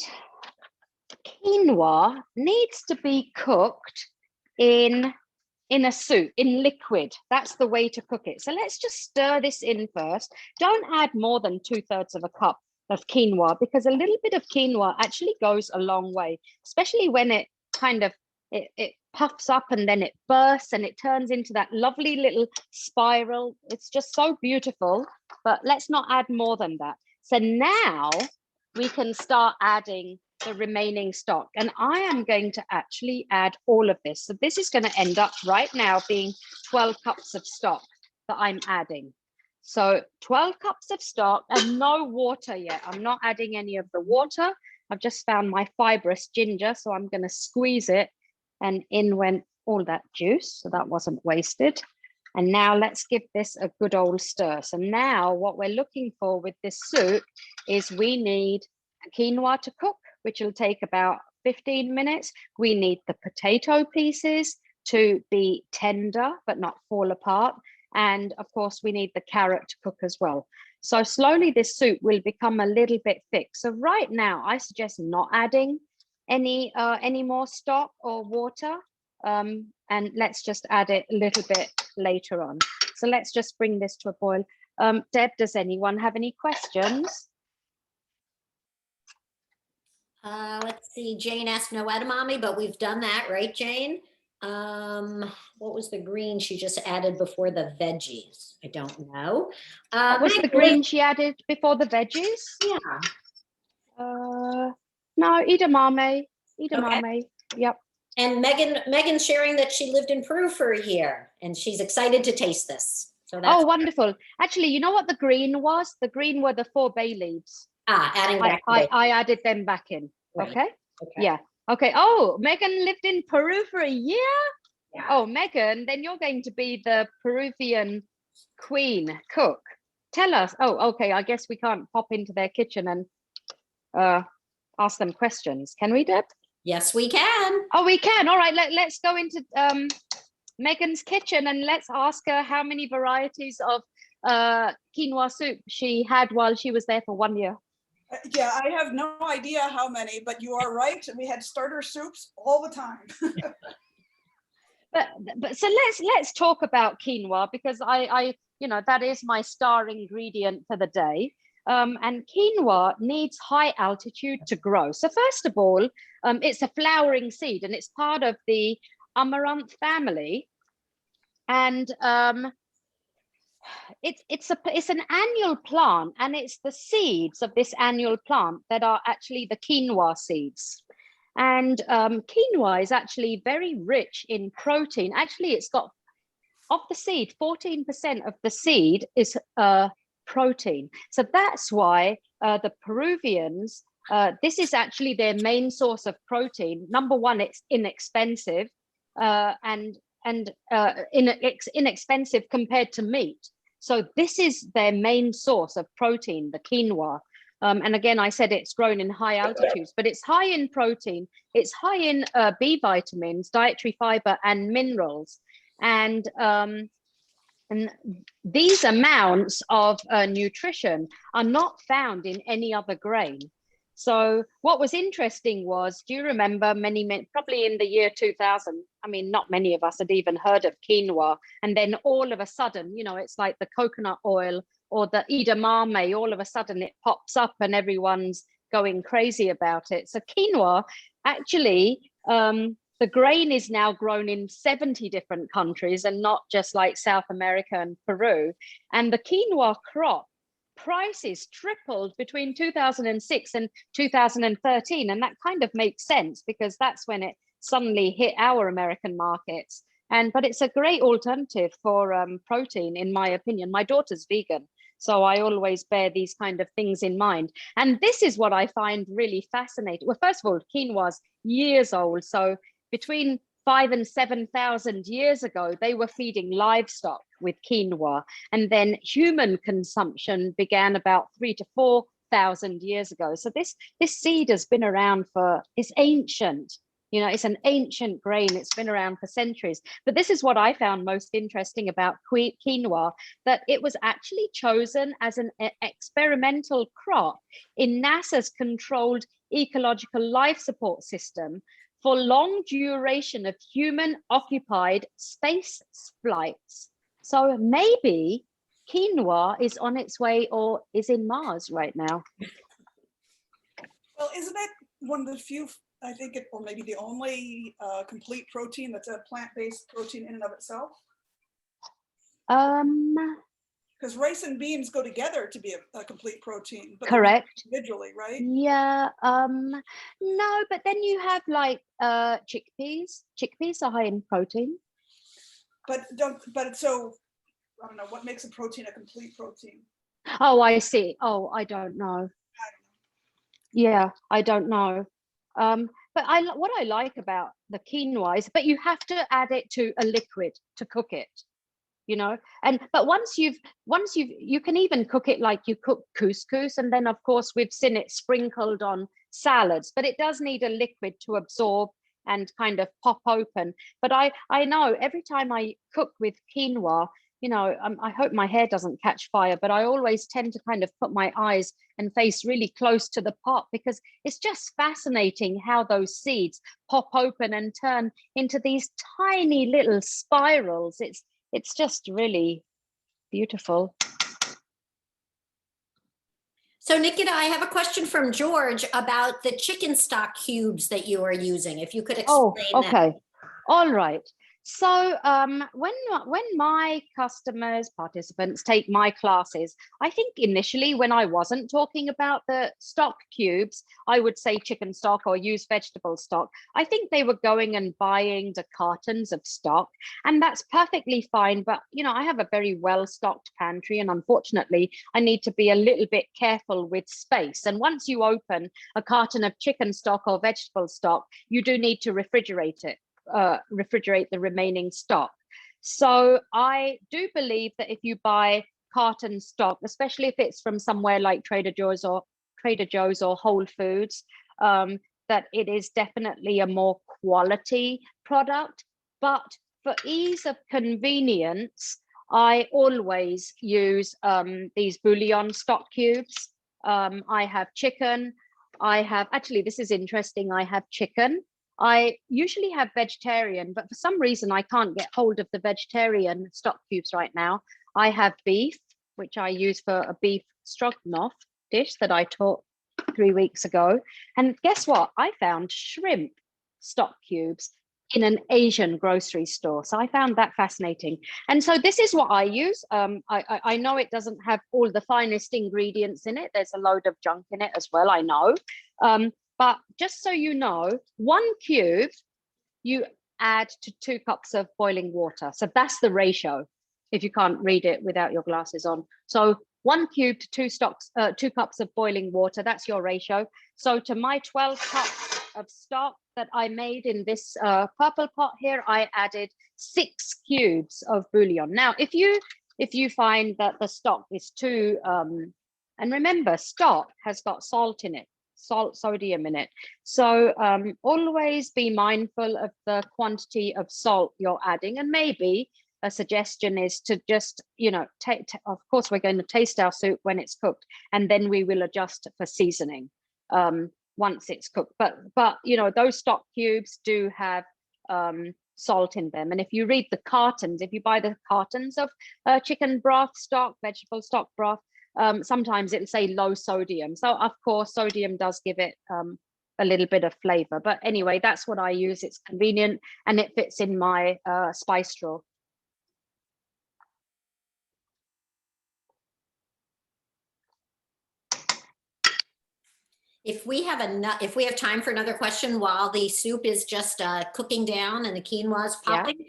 quinoa needs to be cooked in a soup, in liquid. That's the way to cook it. So let's just stir this in first. Don't add more than 2/3 of a cup of quinoa, because a little bit of quinoa actually goes a long way, especially when it kind of, it puffs up and then it bursts and it turns into that lovely little spiral. It's just so beautiful, but let's not add more than that. So now we can start adding the remaining stock, and I am going to actually add all of this. So this is going to end up right now being 12 cups of stock that I'm adding. So 12 cups of stock and no water yet. I'm not adding any of the water. I've just found my fibrous ginger, so I'm going to squeeze it, and in went all that juice, so that wasn't wasted. And now let's give this a good old stir. So now what we're looking for with this soup is we need quinoa to cook, which will take about 15 minutes. We need the potato pieces to be tender but not fall apart. And of course, we need the carrot to cook as well. So slowly this soup will become a little bit thick. So right now, I suggest not adding any more stock or water. And let's just add it a little bit later on. So let's just bring this to a boil. Deb, does anyone have any questions? Let's see, Jane asked no edamame, but we've done that, right, Jane? What was the green she just added before the veggies? I don't know. What was the green she added before the veggies? Yeah. No, edamame. Okay. Yep. And Megan's sharing that she lived in Peru for a year and she's excited to taste this. So that's wonderful. Actually, you know what the green was? The green were the 4 bay leaves. Adding back. I added them back in. Right. Okay. Yeah. Okay. Oh, Megan lived in Peru for a year? Yeah. Oh, Megan, then you're going to be the Peruvian queen cook. Tell us. Oh, okay. I guess we can't pop into their kitchen and ask them questions. Can we, Deb? Yes, we can. Oh, we can. All right. Let's go into Megan's kitchen and let's ask her how many varieties of quinoa soup she had while she was there for 1 year. Yeah, I have no idea how many, but you are right. We had starter soups all the time. but so let's talk about quinoa, because I that is my star ingredient for the day. And quinoa needs high altitude to grow. So first of all, it's a flowering seed and it's part of the amaranth family. And it's an annual plant, and it's the seeds of this annual plant that are actually the quinoa seeds. And quinoa is actually very rich in protein. Actually, it's got, of the seed, 14% of the seed is protein. So that's why the Peruvians, this is actually their main source of protein. Number one, it's inexpensive and inexpensive compared to meat. So this is their main source of protein, the quinoa. And again, I said it's grown in high altitudes, but it's high in protein, it's high in B vitamins, dietary fiber, and minerals. And these amounts of nutrition are not found in any other grain. So what was interesting was, do you remember probably in the year 2000, I mean, not many of us had even heard of quinoa. And then all of a sudden, it's like the coconut oil or the edamame, all of a sudden it pops up and everyone's going crazy about it. So quinoa, actually, the grain is now grown in 70 different countries and not just like South America and Peru. And the quinoa crop prices tripled between 2006 and 2013. And that kind of makes sense because that's when it suddenly hit our American markets. But it's a great alternative for protein, in my opinion. My daughter's vegan, so I always bear these kind of things in mind. And this is what I find really fascinating. Well, first of all, quinoa's years old. So between 5,000 and 7,000 years ago, they were feeding livestock with quinoa. And then human consumption began about 3,000 to 4,000 years ago. So this seed has been around it's ancient. It's an ancient grain. It's been around for centuries. But this is what I found most interesting about quinoa, that it was actually chosen as an experimental crop in NASA's controlled ecological life support system for long duration of human occupied space flights. So maybe quinoa is on its way or is in Mars right now. Well, isn't it one of the few, I think, or maybe the only complete protein that's a plant-based protein in and of itself? Because rice and beans go together to be a complete protein. But correct. Individually, right? Yeah. No, but then you have like chickpeas. Chickpeas are high in protein. So I don't know what makes a protein a complete protein. Oh, I see. Oh, I don't know. Yeah, I don't know. But what I like about the quinoa is, but you have to add it to a liquid to cook it. But once you can even cook it like you cook couscous, and then of course we've seen it sprinkled on salads, but it does need a liquid to absorb and kind of pop open. But I know every time I cook with quinoa, I hope my hair doesn't catch fire, but I always tend to kind of put my eyes and face really close to the pot, because it's just fascinating how those seeds pop open and turn into these tiny little spirals. It's just really beautiful. So Nikita, I have a question from George about the chicken stock cubes that you are using. If you could explain that. Okay. All right. So when my participants take my classes, I think initially when I wasn't talking about the stock cubes, I would say chicken stock or use vegetable stock. I think they were going and buying the cartons of stock, and that's perfectly fine. But, I have a very well-stocked pantry, and unfortunately, I need to be a little bit careful with space. And once you open a carton of chicken stock or vegetable stock, you do need to refrigerate it. Refrigerate the remaining stock. So I do believe that if you buy carton stock, especially if it's from somewhere like Trader Joe's or Whole Foods, that it is definitely a more quality product. But for ease of convenience, I always use these bouillon stock cubes. I have chicken. Actually, this is interesting. I have chicken. I usually have vegetarian, but for some reason I can't get hold of the vegetarian stock cubes right now. I have beef, which I use for a beef stroganoff dish that I taught 3 weeks ago. And guess what? I found shrimp stock cubes in an Asian grocery store. So I found that fascinating. And so this is what I use. I know it doesn't have all the finest ingredients in it. There's a load of junk in it as well, I know. But just so you know, 1 cube you add to 2 cups of boiling water. So that's the ratio, if you can't read it without your glasses on. So 1 cube to 2 cups of boiling water, that's your ratio. So to my 12 cups of stock that I made in this purple pot here, I added 6 cubes of bouillon. Now, if you find that the stock is too, and remember, stock has got salt in it, sodium in it. So always be mindful of the quantity of salt you're adding. And maybe a suggestion is to just, of course, we're going to taste our soup when it's cooked, and then we will adjust for seasoning once it's cooked. But those stock cubes do have salt in them. And if you read the cartons, if you buy the cartons of chicken broth stock, vegetable stock broth, sometimes it'll say low sodium. So of course, sodium does give it a little bit of flavor. But anyway, that's what I use. It's convenient and it fits in my spice drawer. If we have time for another question while the soup is just cooking down and the quinoa is popping,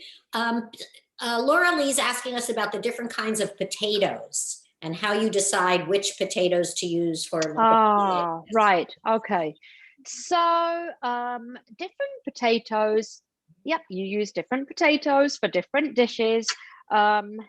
Laura Lee's asking us about the different kinds of potatoes and how you decide which potatoes to use for. Right. Okay. So different potatoes. Yep, you use different potatoes for different dishes. And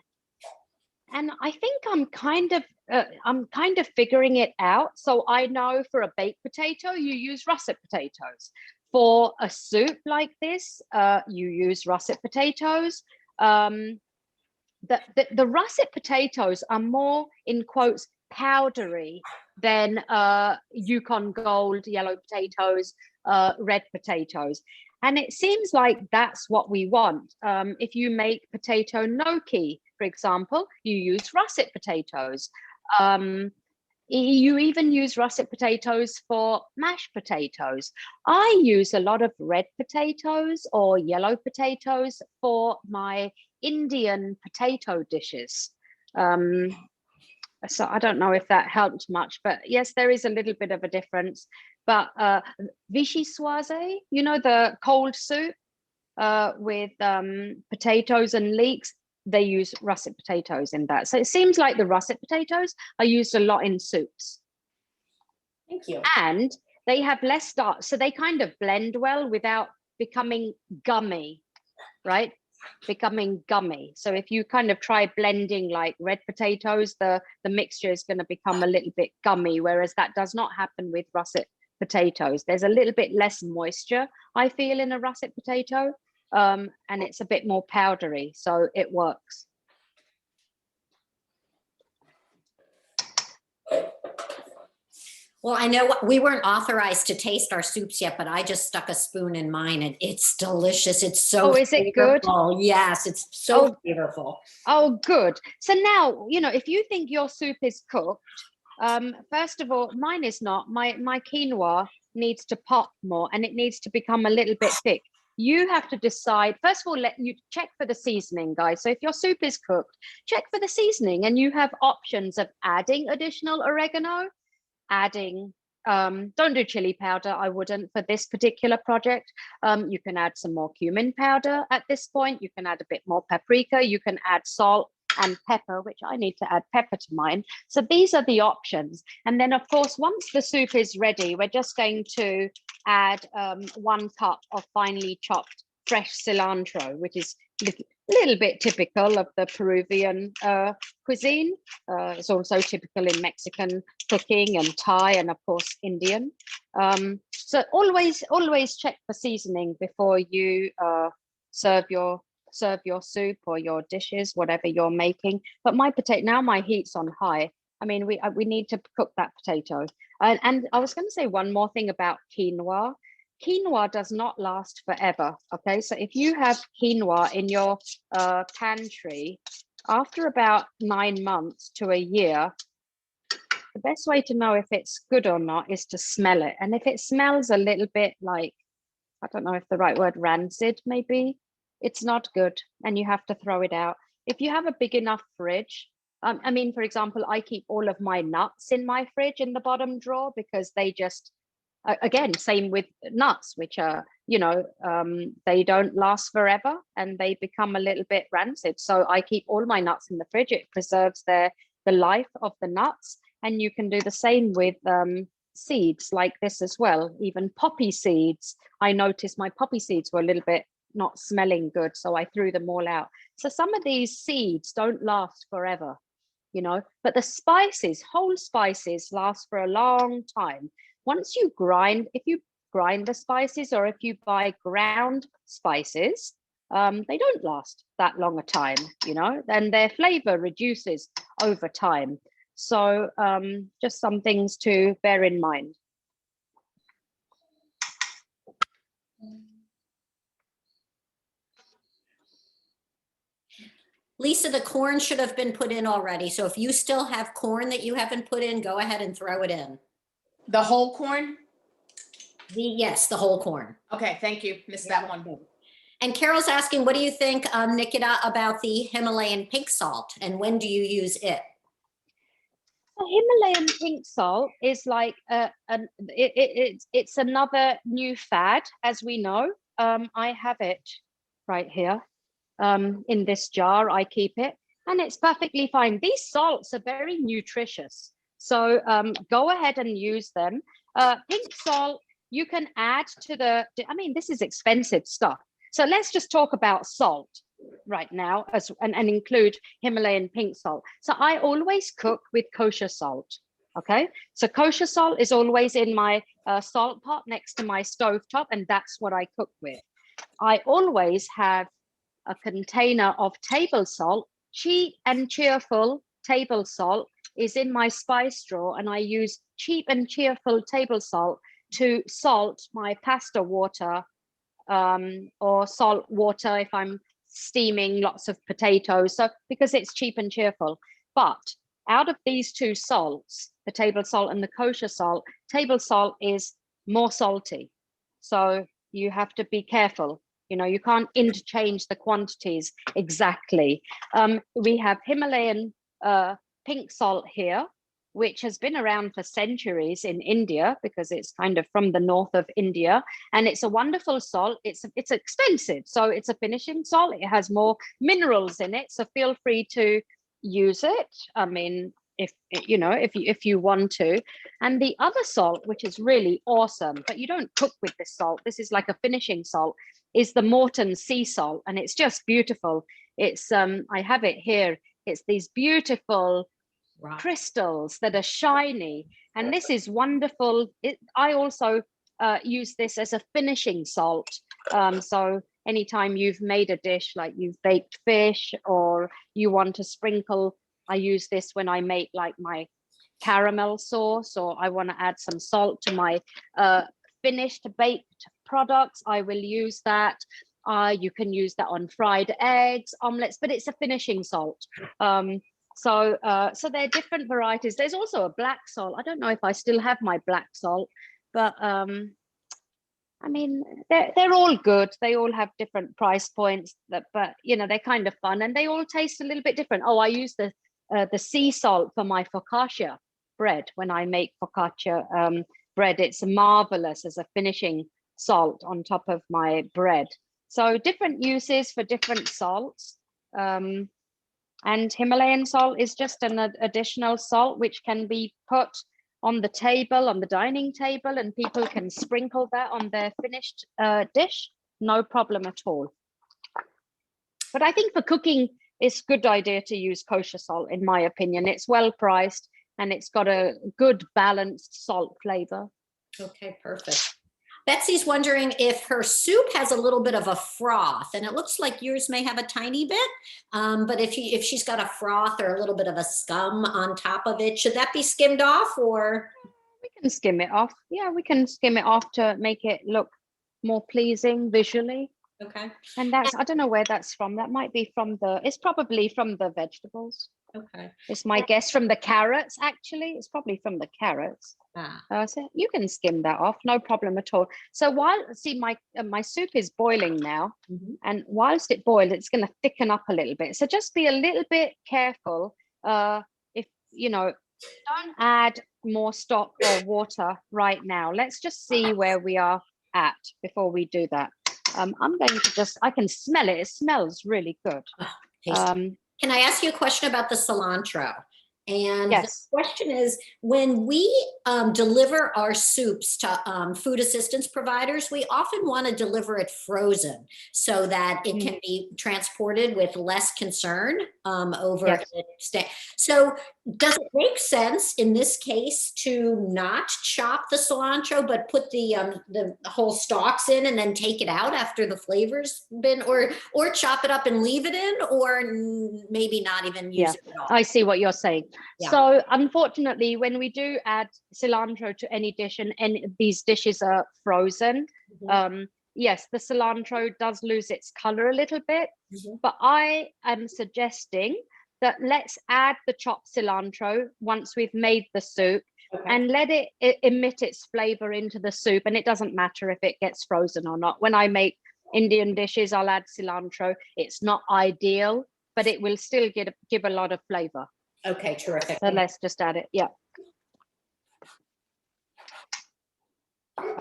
I think I'm kind of figuring it out. So I know for a baked potato, you use russet potatoes. For a soup like this, you use russet potatoes. The russet potatoes are more, in quotes, powdery than Yukon Gold, yellow potatoes, red potatoes. And it seems like that's what we want. If you make potato gnocchi, for example, you use russet potatoes. You even use russet potatoes for mashed potatoes. I use a lot of red potatoes or yellow potatoes for my Indian potato dishes. So I don't know if that helped much, but yes, there is a little bit of a difference. But vichyssoise, the cold soup with potatoes and leeks, they use russet potatoes in that. So it seems like the russet potatoes are used a lot in soups. Thank you. And they have less starch, so they kind of blend well without becoming gummy, right? Becoming gummy. So if you kind of try blending like red potatoes, the mixture is going to become a little bit gummy, whereas that does not happen with russet potatoes. There's a little bit less moisture, I feel, in a russet potato. And it's a bit more powdery, so it works. Well, I know we weren't authorized to taste our soups yet, but I just stuck a spoon in mine and it's delicious. It's so is it good? Yes, it's so flavorful. Oh, good. So now, if you think your soup is cooked, first of all, mine is not. My quinoa needs to pop more and it needs to become a little bit thick. You have to decide, first of all, let you check for the seasoning, guys. So if your soup is cooked, check for the seasoning, and you have options of adding additional oregano, adding, don't do chili powder, I wouldn't for this particular project. You can add some more cumin powder at this point. You can add a bit more paprika. You can add salt and pepper, which I need to add pepper to mine. So these are the options. And then of course, once the soup is ready, we're just going to add 1 cup of finely chopped fresh cilantro, which is little bit typical of the Peruvian cuisine. It's also typical in Mexican cooking and Thai, and of course Indian. So always check for seasoning before you serve your soup or your dishes, whatever you're making. But my heat's on high. I mean, we need to cook that potato. And I was going to say one more thing about quinoa. Quinoa does not last forever. Okay, so if you have quinoa in your pantry, after about 9 months to a year, the best way to know if it's good or not is to smell it. And if it smells a little bit like, I don't know if the right word, rancid maybe, it's not good and you have to throw it out. If you have a big enough fridge, I mean, for example, I keep all of my nuts in my fridge in the bottom drawer because they just, again, same with nuts, which are, they don't last forever and they become a little bit rancid. So I keep all my nuts in the fridge. It preserves the life of the nuts. And you can do the same with seeds like this as well. Even poppy seeds. I noticed my poppy seeds were a little bit not smelling good, so I threw them all out. So some of these seeds don't last forever, but the spices, whole spices, last for a long time. Once you grind, if you grind the spices or if you buy ground spices, they don't last that long a time, and their flavor reduces over time. So just some things to bear in mind. Lisa, the corn should have been put in already. So if you still have corn that you haven't put in, go ahead and throw it in. The whole corn? Yes, the whole corn. Okay, thank you. Missed that one. And Carol's asking, what do you think, Nikita, about the Himalayan pink salt, and when do you use it? Himalayan pink salt is like it's another new fad, as we know. I have it right here in this jar. I keep it, and it's perfectly fine. These salts are very nutritious, so go ahead and use them. Pink salt you can add to I mean, this is expensive stuff. So let's just talk about salt right now and include Himalayan pink salt. So I always cook with kosher salt. Okay, so kosher salt is always in my salt pot next to my stove top, and that's what I cook with. I always have a container of table salt. Cheap and cheerful table salt is in my spice drawer, and I use cheap and cheerful table salt to salt my pasta water or salt water if I'm steaming lots of potatoes. So because it's cheap and cheerful. But out of these two salts, the table salt and the kosher salt, table salt is more salty. So you have to be careful. You can't interchange the quantities exactly. We have Himalayan pink salt here, which has been around for centuries in India because it's kind of from the north of India, and it's a wonderful salt. It's expensive, so it's a finishing salt. It has more minerals in it, so feel free to use it. I mean, if you want to. And the other salt, which is really awesome, but you don't cook with this salt, this is like a finishing salt, is the Morton sea salt, and it's just beautiful. It's I have it here. It's these beautiful crystals that are shiny, and this is wonderful. I also use this as a finishing salt. So anytime you've made a dish, like you've baked fish or you want to sprinkle, I use this when I make like my caramel sauce, or I want to add some salt to my finished baked products. I will use that. You can use that on fried eggs, omelets, but it's a finishing salt. So there are different varieties. There's also a black salt. I don't know if I still have my black salt, but I mean, they're all good. They all have different price points, but they're kind of fun, and they all taste a little bit different. Oh, I use the sea salt for my focaccia bread. When I make focaccia bread, it's marvelous as a finishing salt on top of my bread. So different uses for different salts. And Himalayan salt is just an additional salt which can be put on the table, on the dining table, and people can sprinkle that on their finished dish. No problem at all. But I think for cooking, it's a good idea to use kosher salt, in my opinion. It's well priced and it's got a good balanced salt flavor. Okay, perfect. Betsy's wondering if her soup has a little bit of a froth, and it looks like yours may have a tiny bit. But if she's got a froth or a little bit of a scum on top of it, should that be skimmed off, or? We can skim it off. Yeah, we can skim it off to make it look more pleasing visually. Okay. And that's, I don't know where that's from. That might be from it's probably from the vegetables. Okay. It's my guess, from the carrots, actually. It's probably from the carrots. So you can skim that off, no problem at all. So my soup is boiling now, and whilst it boils, it's going to thicken up a little bit. So just be a little bit careful. If don't add more stock or water right now. Let's just see where we are at before we do that. I'm going to I can smell it. It smells really good. Can I ask you a question about the cilantro? And yes. The question is, when we deliver our soups to food assistance providers, we often want to deliver it frozen so that it can be transported with less concern over. Yes. So does it make sense in this case to not chop the cilantro, but put the whole stalks in and then take it out after the flavor's been, or chop it up and leave it in, or maybe not even use it at all? I see what you're saying. Yeah. So unfortunately, when we do add cilantro to any dish, and these dishes are frozen, yes, the cilantro does lose its color a little bit, but I am suggesting that let's add the chopped cilantro once we've made the soup, and let it emit its flavor into the soup. And it doesn't matter if it gets frozen or not. When I make Indian dishes, I'll add cilantro. It's not ideal, but it will still give a lot of flavor. Okay, terrific. So let's just add it. Yeah.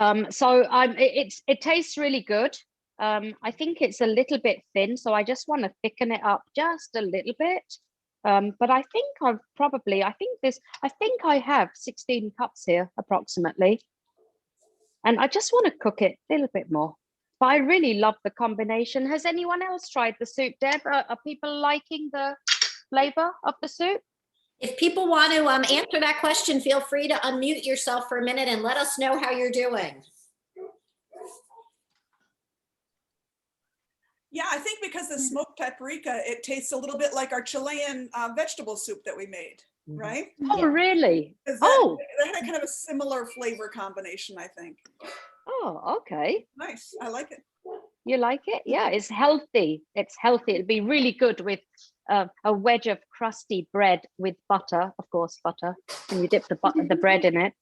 It tastes really good. I think it's a little bit thin, so I just want to thicken it up just a little bit. But I think I have 16 cups here approximately. And I just want to cook it a little bit more. But I really love the combination. Has anyone else tried the soup, Deb? Are people liking the flavor of the soup? If people want to answer that question, feel free to unmute yourself for a minute and let us know how you're doing. Yeah, I think because the smoked paprika, it tastes a little bit like our Chilean vegetable soup that we made, right? Oh, really? That had kind of a similar flavor combination, I think. Oh, okay. Nice. I like it. You like it? Yeah, it's healthy. It's healthy. It'd be really good with a wedge of crusty bread with butter, of course, butter, and you dip the bread in it.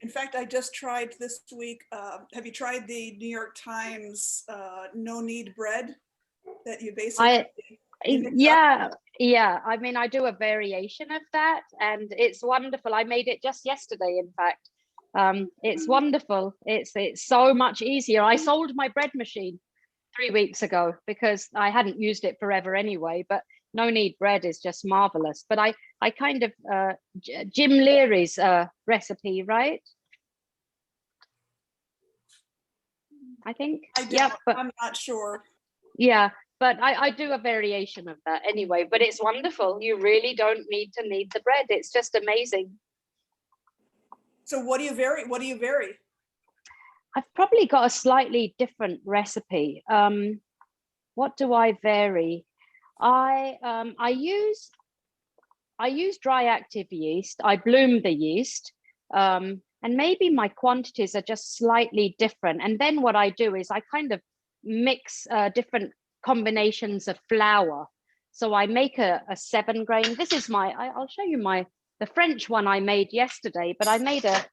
In fact, I just tried this week. Have you tried the New York Times no knead bread that you basically? Yeah. I mean, I do a variation of that, and it's wonderful. I made it just yesterday, in fact. It's wonderful. It's so much easier. I sold my bread machine 3 weeks ago because I hadn't used it forever anyway, but no knead bread is just marvelous. But I kind of Jim Leary's recipe, right? I think. But I'm not sure. Yeah, but I do a variation of that anyway. But it's wonderful. You really don't need to knead the bread. It's just amazing. So what do you vary? I've probably got a slightly different recipe. What do I vary? I use dry active yeast. I bloom the yeast, and maybe my quantities are just slightly different. And then what I do is I kind of mix different combinations of flour. So I make a 7 grain. This is I'll show you the French one I made yesterday, but I make a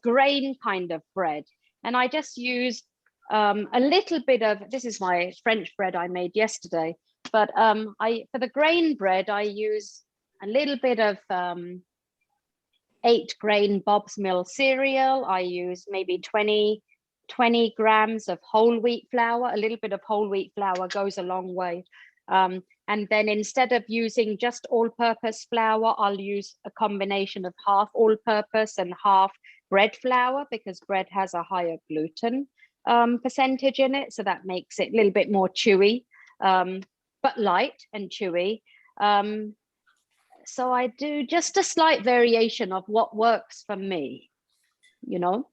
grain kind of bread, and I just use a little bit of, this is my French bread I made yesterday, but for the grain bread, I use a little bit of 8 grain Bob's Mill cereal. I use maybe 20 grams of whole wheat flour. A little bit of whole wheat flour goes a long way. And then instead of using just all-purpose flour, I'll use a combination of half all-purpose and half bread flour because bread has a higher gluten percentage in it. So that makes it a little bit more chewy, but light and chewy. So I do just a slight variation of what works for me, you know.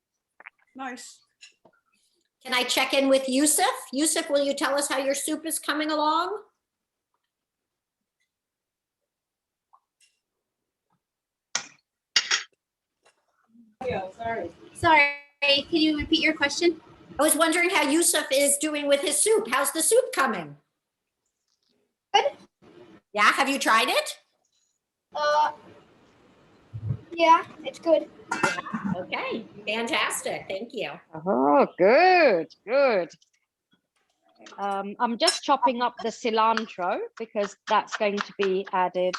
Nice. Can I check in with Yusuf? Yusuf, will you tell us how your soup is coming along? Sorry, can you repeat your question? I was wondering how Yusuf is doing with his soup. How's the soup coming? Good. Yeah, have you tried it? Yeah, it's good. Okay, fantastic. Thank you. Oh, good, good. I'm just chopping up the cilantro because that's going to be added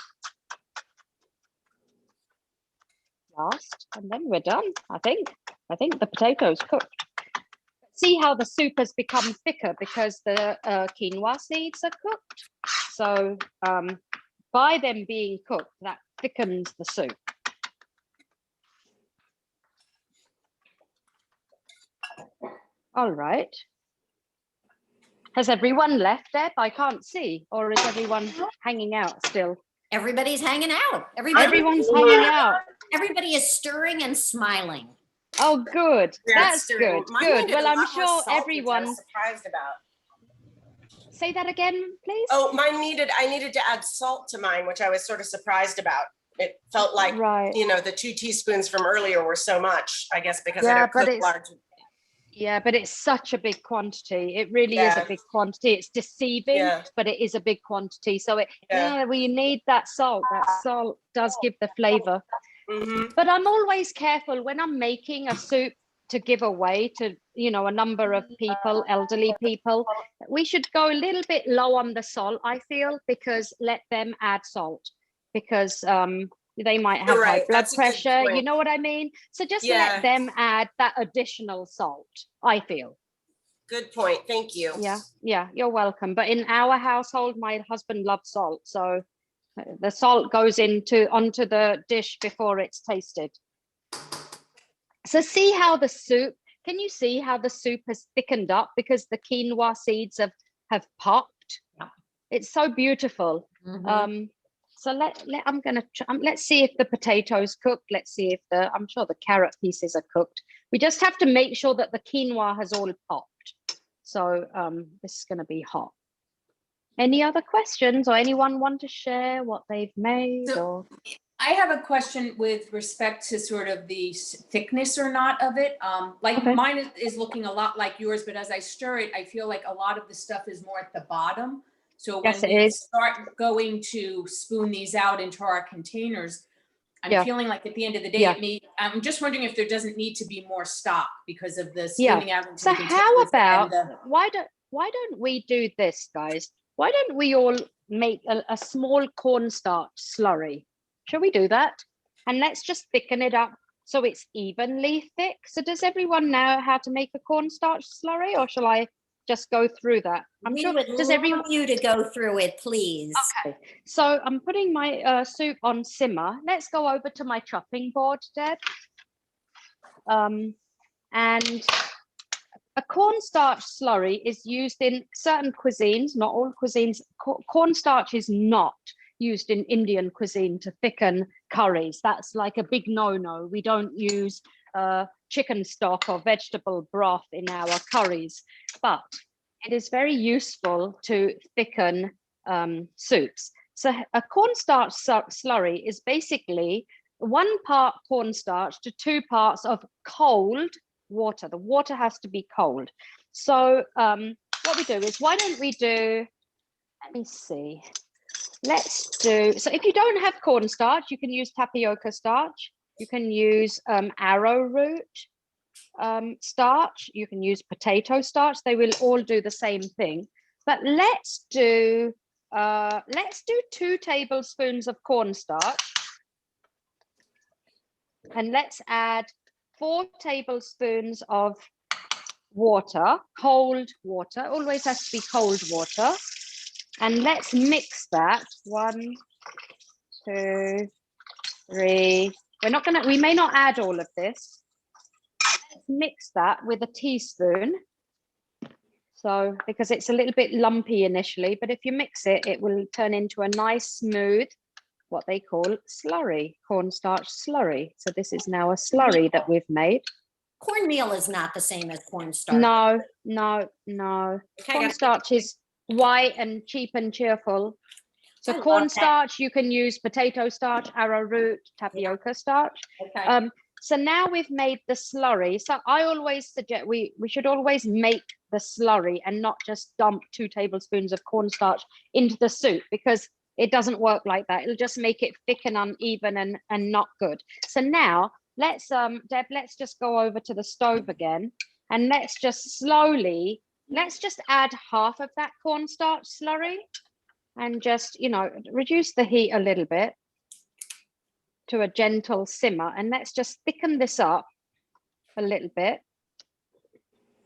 last, and then we're done. I think the potatoes cooked. See how the soup has become thicker because the quinoa seeds are cooked. So by them being cooked, that thickens the soup. All right. Has everyone left, Deb? I can't see. Or is everyone hanging out still? Everybody's hanging out. Everyone's hanging out. Everybody is stirring and smiling. Oh, good. Yeah, That's good. Good. Well, I'm sure everyone. I was surprised about. Say that again, please. Oh, I needed to add salt to mine, which I was sort of surprised about. It felt like, you know, the 2 teaspoons from earlier were so much, I guess, because I don't cook large. Yeah, but it's such a big quantity. It really is a big quantity. It's deceiving, but it is a big quantity. So we need that salt. That salt does give the flavor. Mm-hmm. But I'm always careful when I'm making a soup to give away to, you know, a number of people, elderly people. We should go a little bit low on the salt, I feel, because let them add salt because they might have high blood pressure. You know what I mean? So just let them add that additional salt, I feel. Good point. Thank you. Yeah, you're welcome. But in our household, my husband loves salt. So the salt goes onto the dish before it's tasted. So see how the soup, can you see how the soup has thickened up because the quinoa seeds have popped? It's so beautiful. Mm-hmm. So let's see if the potatoes cooked. Let's see if I'm sure the carrot pieces are cooked. We just have to make sure that the quinoa has all popped. So this is going to be hot. Any other questions or anyone want to share what they've made? I have a question with respect to sort of the thickness or not of it. Mine is looking a lot like yours, but as I stir it, I feel like a lot of the stuff is more at the bottom. So when we start going to spoon these out into our containers, I'm feeling like at the end of the day, I'm just wondering if there doesn't need to be more stock because of the spooning out into the containers. So how about, why don't we do this, guys? Why don't we all make a small cornstarch slurry? Shall we do that? And let's just thicken it up so it's evenly thick. So does everyone know how to make a cornstarch slurry, or shall I just go through that? We would love you to go through it, please. Okay, so I'm putting my soup on simmer. Let's go over to my chopping board, Deb. And a cornstarch slurry is used in certain cuisines, not all cuisines. Cornstarch is not used in Indian cuisine to thicken curries. That's like a big no-no. We don't use chicken stock or vegetable broth in our curries, but it is very useful to thicken soups. So a cornstarch slurry is basically 1 part cornstarch to 2 parts of cold water. The water has to be cold. So what we do is, why don't we do, let me see. Let's do, so if you don't have cornstarch, you can use tapioca starch. You can use arrowroot starch. You can use potato starch. They will all do the same thing. But let's do 2 tablespoons of cornstarch. And let's add 4 tablespoons of water, cold water. Always has to be cold water. And let's mix that. 1, 2, 3. We may not add all of this. mix that with a teaspoon. So, because it's a little bit lumpy initially, but if you mix it, it will turn into a nice smooth, what they call slurry, cornstarch slurry. So this is now a slurry that we've made. Cornmeal is not the same as cornstarch. No, no, no. Cornstarch is white and cheap and cheerful. So cornstarch, you can use potato starch, arrowroot, tapioca starch. Okay. So now we've made the slurry. So I always suggest we should always make the slurry and not just dump 2 tablespoons of cornstarch into the soup, because it doesn't work like that. It'll just make it thick and uneven and not good. So now let's, Deb, let's just go over to the stove again, and let's just slowly, let's just add half of that cornstarch slurry and just, you know, reduce the heat a little bit to a gentle simmer, and let's just thicken this up a little bit.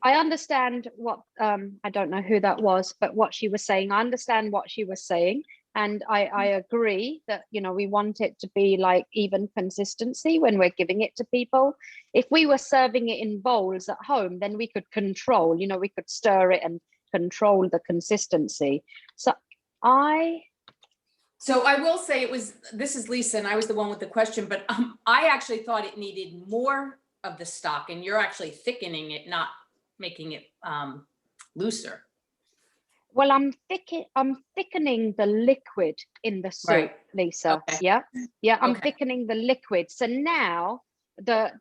I understand what, I don't know who that was, but what she was saying, I understand what she was saying. And I agree that, you know, we want it to be like even consistency when we're giving it to people. If we were serving it in bowls at home, then we could control, you know, we could stir it and control the consistency. So I will say this is Lisa, and I was the one with the question, but I actually thought it needed more of the stock, and you're actually thickening it, not making it looser. Well, I'm thickening the liquid in the soup, right, Lisa. Okay. Yeah, I'm thickening the liquid. So now the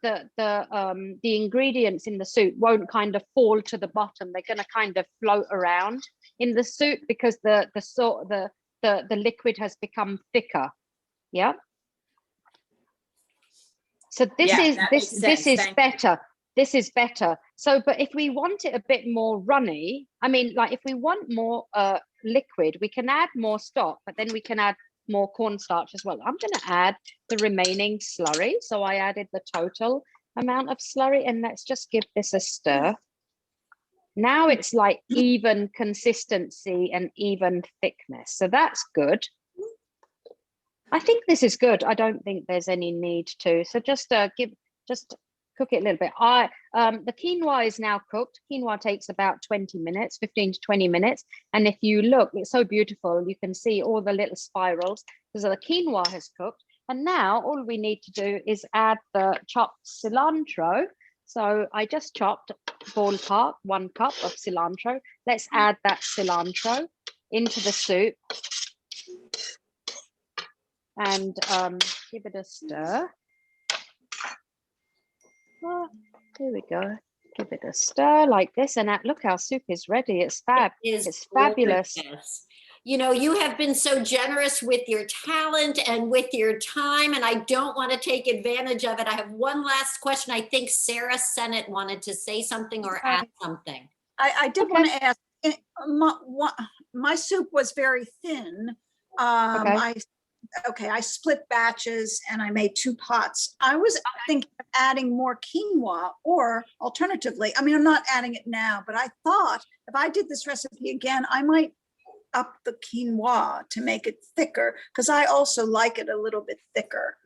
ingredients in the soup won't kind of fall to the bottom. They're going to kind of float around in the soup because the liquid has become thicker. Yeah. So this is better. This is better. So, but if we want it a bit more runny, I mean, like if we want more liquid, we can add more stock, but then we can add more cornstarch as well. I'm going to add the remaining slurry. So I added the total amount of slurry, and let's just give this a stir. Now it's like even consistency and even thickness. So that's good. I think this is good. I don't think there's any need to. So just cook it a little bit. The quinoa is now cooked. Quinoa takes about 20 minutes, 15 to 20 minutes. And if you look, it's so beautiful. You can see all the little spirals because the quinoa has cooked. And now all we need to do is add the chopped cilantro. So I just chopped ballpark 1 cup of cilantro. Let's add that cilantro into the soup and give it a stir. Oh, here we go. Give it a stir like this, and look, our soup is ready. It's fab. It's fabulous. Gorgeous. You know, you have been so generous with your talent and with your time, and I don't want to take advantage of it. I have one last question. I think Sarah Sennett wanted to say something or ask something. I did want to ask. My soup was very thin. I split batches and I made 2 pots. I was thinking of adding more quinoa, or alternatively, I mean, I'm not adding it now, but I thought if I did this recipe again, I might up the quinoa to make it thicker, because I also like it a little bit thicker.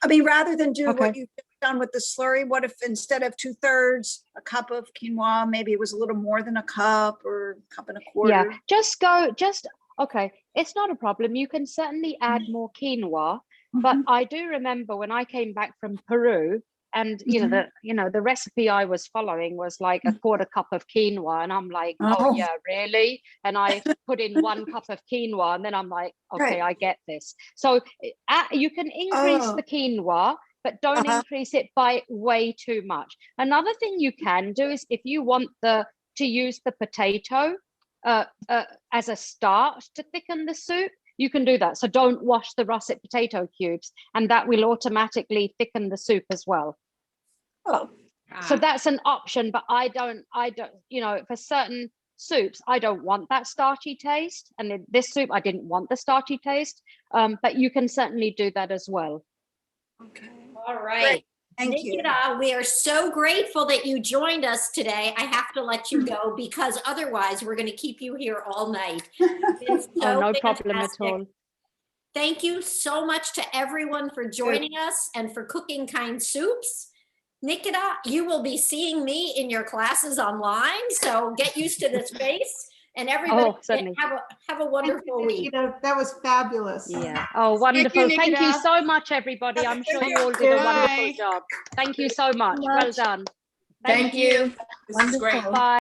I mean, rather than do what you've done with the slurry, what if instead of 2/3 a cup of quinoa, maybe it was a little more than a cup or a cup and a quarter? Yeah, okay, it's not a problem. You can certainly add more quinoa, but I do remember when I came back from Peru, and the recipe I was following was like a 1/4 cup of quinoa, and I'm like, oh yeah, really? And I put in 1 cup of quinoa, and then I'm like, okay, I get this. So you can increase the quinoa, but don't increase it by way too much. Another thing you can do is if you want to use the potato as a start to thicken the soup, you can do that. So don't wash the russet potato cubes, and that will automatically thicken the soup as well. So that's an option, but I don't, for certain soups, I don't want that starchy taste. And in this soup, I didn't want the starchy taste, but you can certainly do that as well. Okay. All right. Great. Thank you. Nikita, we are so grateful that you joined us today. I have to let you go because otherwise we're going to keep you here all night. No problem at all. Thank you so much to everyone for joining us and for cooking Kind Soups. Nikita, you will be seeing me in your classes online, so get used to this face. And everybody, have a wonderful week. That was fabulous. Yeah. Oh, wonderful. Thank you so much, everybody. I'm sure you all did a wonderful job. Thank you so much. Well done. Thank you. This is great. Bye.